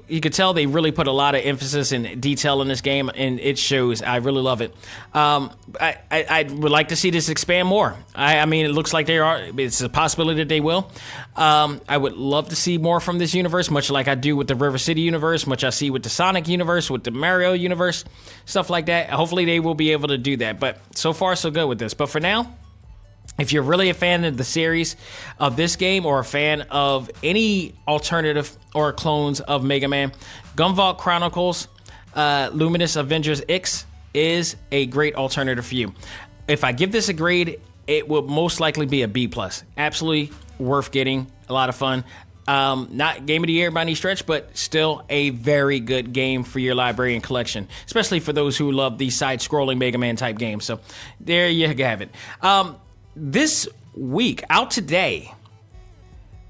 You could tell they really put a lot of emphasis and detail in this game, and it shows. I really love it. I would like to see this expand more. I mean, it looks like it's a possibility that they will. I would love to see more from this universe, much like I do with the River City universe, much I see with the Sonic universe, with the Mario universe, stuff like that. Hopefully they will be able to do that. But so far, so good with this. But for now, if you're really a fan of the series of this game, or a fan of any alternative or clones of Mega Man, Gunvolt Chronicles Luminous Avengers X is a great alternative for you. If I give this a grade, it will most likely be a B+. Absolutely worth getting, a lot of fun. Not game of the year by any stretch, but still a very good game for your library and collection, especially for those who love these side-scrolling Mega Man type games. So there you have it. This week, out today,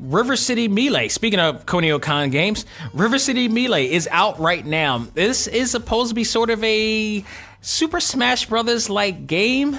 River City Melee. Speaking of Konio-kan games, River City Melee is out right now. This is supposed to be sort of a Super Smash Brothers like game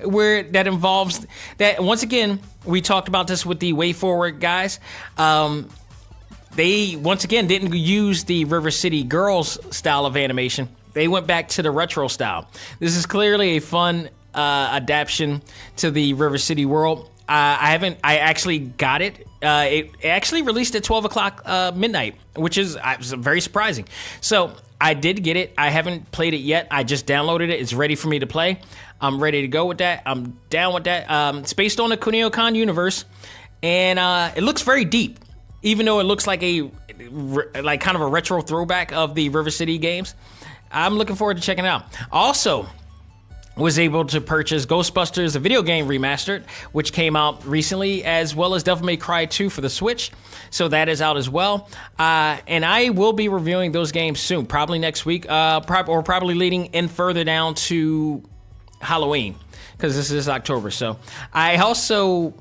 where that involves that. Once again, we talked about this with the Way Forward guys. They once again didn't use the River City Girls style of animation. They went back to the retro style. This is clearly a fun adaptation to the River City world. I actually got it. It actually released at 12 o'clock midnight, which is very surprising. So I did get it. I haven't played it yet. I just downloaded it. It's ready for me to play. I'm ready to go with that. I'm down with that. It's based on the Kunio-kan universe, and it looks very deep, even though it looks like kind of a retro throwback of the River City games. I'm looking forward to checking it out. Also, was able to purchase Ghostbusters, a video game remastered, which came out recently, as well as Devil May Cry 2 for the Switch. So that is out as well. And I will be reviewing those games soon, probably next week, or probably leading in further down to Halloween, because this is October. So I also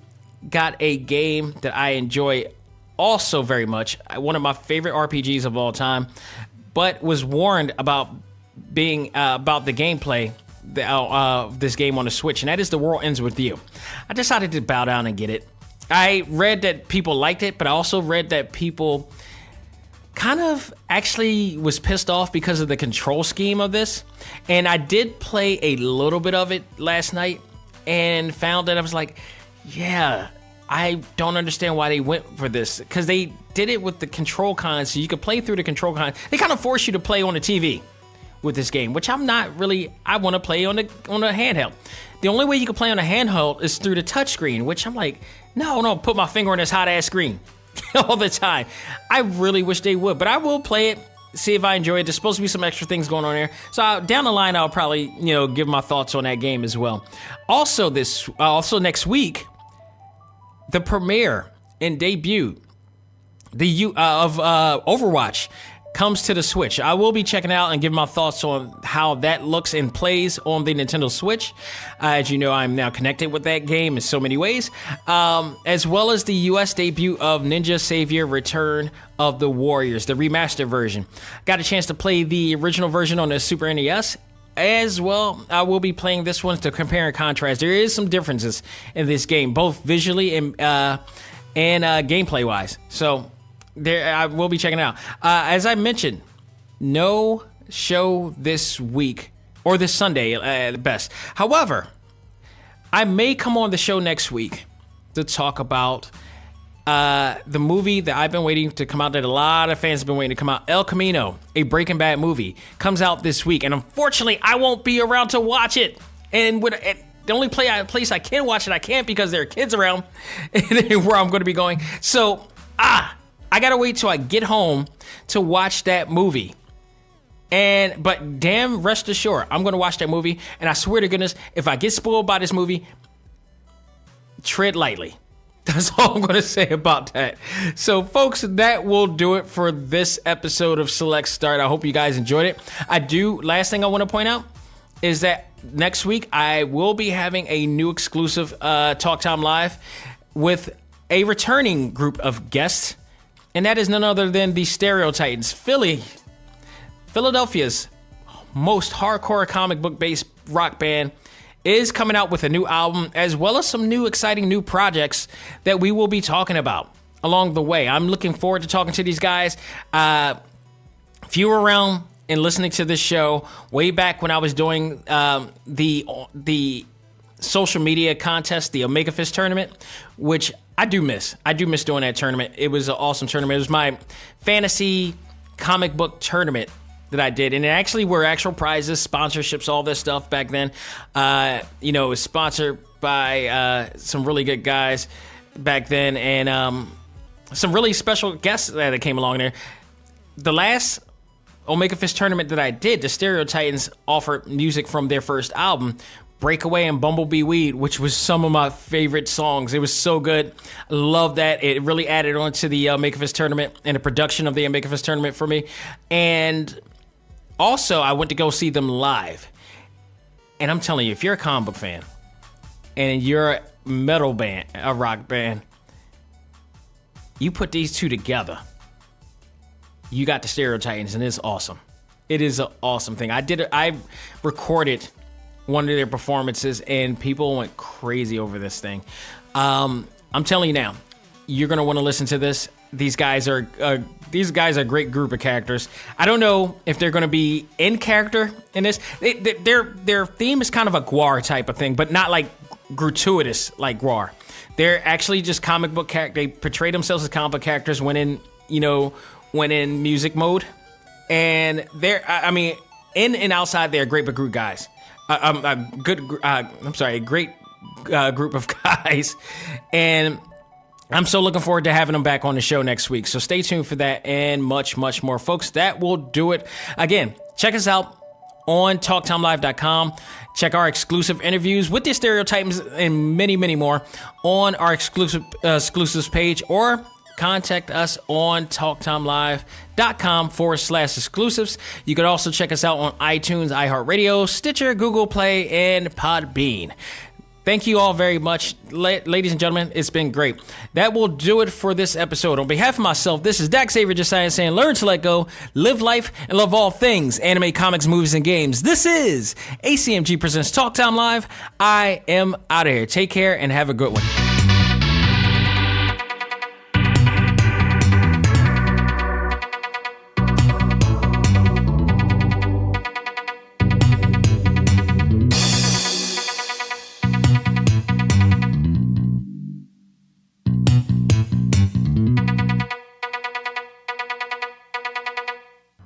got a game that I enjoy also very much, one of my favorite RPGs of all time, but was warned about being about the gameplay this game on the Switch, and that is The World Ends With You. I decided to bow down and get it. I read that people liked it, but I also read that people kind of actually was pissed off because of the control scheme of this. And I did play a little bit of it last night and found that I was like, yeah, I don't understand why they went for this, because they did it with the control cons, so you could play through the control cons. They kind of force you to play on the TV with this game, which I'm not really. I want to play on the handheld. The only way you can play on a handheld is through the touchscreen, which I'm like, no, put my finger on this hot ass screen all the time. I really wish they would, but I will play it, see if I enjoy it. There's supposed to be some extra things going on there, so down the line I'll probably give my thoughts on that game as well. Also next week, the premiere and debut of Overwatch comes to the Switch. I will be checking out and giving my thoughts on how that looks and plays on the Nintendo Switch. As you know, I'm now connected with that game in so many ways, as well as the US debut of Ninja Savior Return of the Warriors, the remastered version. Got a chance to play the original version on the Super NES. As well, I will be playing this one to compare and contrast. There is some differences in this game, both visually and gameplay-wise. So there, I will be checking it out. As I mentioned, no show this week, or this Sunday at best. However, I may come on the show next week to talk about the movie that I've been waiting to come out, that a lot of fans have been waiting to come out. El Camino, a Breaking Bad movie, comes out this week, and unfortunately, I won't be around to watch it. And the only place I can watch it, I can't, because there are kids around where I'm going to be going. So, I gotta wait till I get home to watch that movie. But damn, rest assured, I'm gonna watch that movie, and I swear to goodness, if I get spoiled by this movie, tread lightly. That's all I'm gonna say about that. So, folks, that will do it for this episode of Select Start. I hope you guys enjoyed it. Last thing I want to point out is that next week I will be having a new exclusive Talk Time Live with a returning group of guests, and that is none other than the Stereo Titans, Philadelphia's most hardcore comic book based rock band, is coming out with a new album, as well as some new exciting new projects that we will be talking about along the way. I'm looking forward to talking to these guys. If you were around and listening to this show way back when I was doing the social media contest, the Omega Fist tournament, which I do miss. I do miss doing that tournament. It was an awesome tournament. It was my fantasy comic book tournament that I did, and it actually were actual prizes, sponsorships, all this stuff back then. It was sponsored by some really good guys back then, and some really special guests that came along there. The last Omega Fist tournament that I did, the Stereo Titans offered music from their first album, Breakaway and Bumblebee Weed, which was some of my favorite songs. It was so good. I love that. It really added on to the Makerfest tournament and the production of the Makerfest tournament for me. And also, I went to go see them live. And I'm telling you, if you're a comic book fan and you're a metal band, a rock band, you put these two together, you got the Stereo Titans, and it's awesome. It is an awesome thing. I recorded one of their performances, and people went crazy over this thing. I'm telling you now, you're gonna want to listen to this. These guys are a great group of characters. I don't know if they're gonna be in character in this. Their theme is kind of a Gwar type of thing, but not like gratuitous like Gwar. They're actually just comic book characters. They portray themselves as comic book characters when in music mode, and in and outside they're great group guys. A great group of guys, and I'm so looking forward to having them back on the show next week. So stay tuned for that and much, much more, folks. That will do it. Again, check us out on TalkTimeLive.com. Check our exclusive interviews with the Stereo Titans and many, many more on our exclusives page, or contact us on TalkTimeLive.com/exclusives. You can also check us out on iTunes, iHeartRadio, Stitcher, Google Play, and Podbean. Thank you all very much, ladies and gentlemen. It's been great. That will do it for this episode. On behalf of myself, this is Dax Xavier Josiah saying, learn to let go, live life, and love all things anime, comics, movies, and games. This is ACMG Presents Talk Time Live. I am out of here. Take care and have a good one.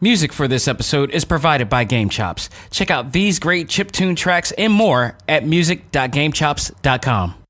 Music for this episode is provided by Game Chops. Check out these great chiptune tracks and more at music.gamechops.com.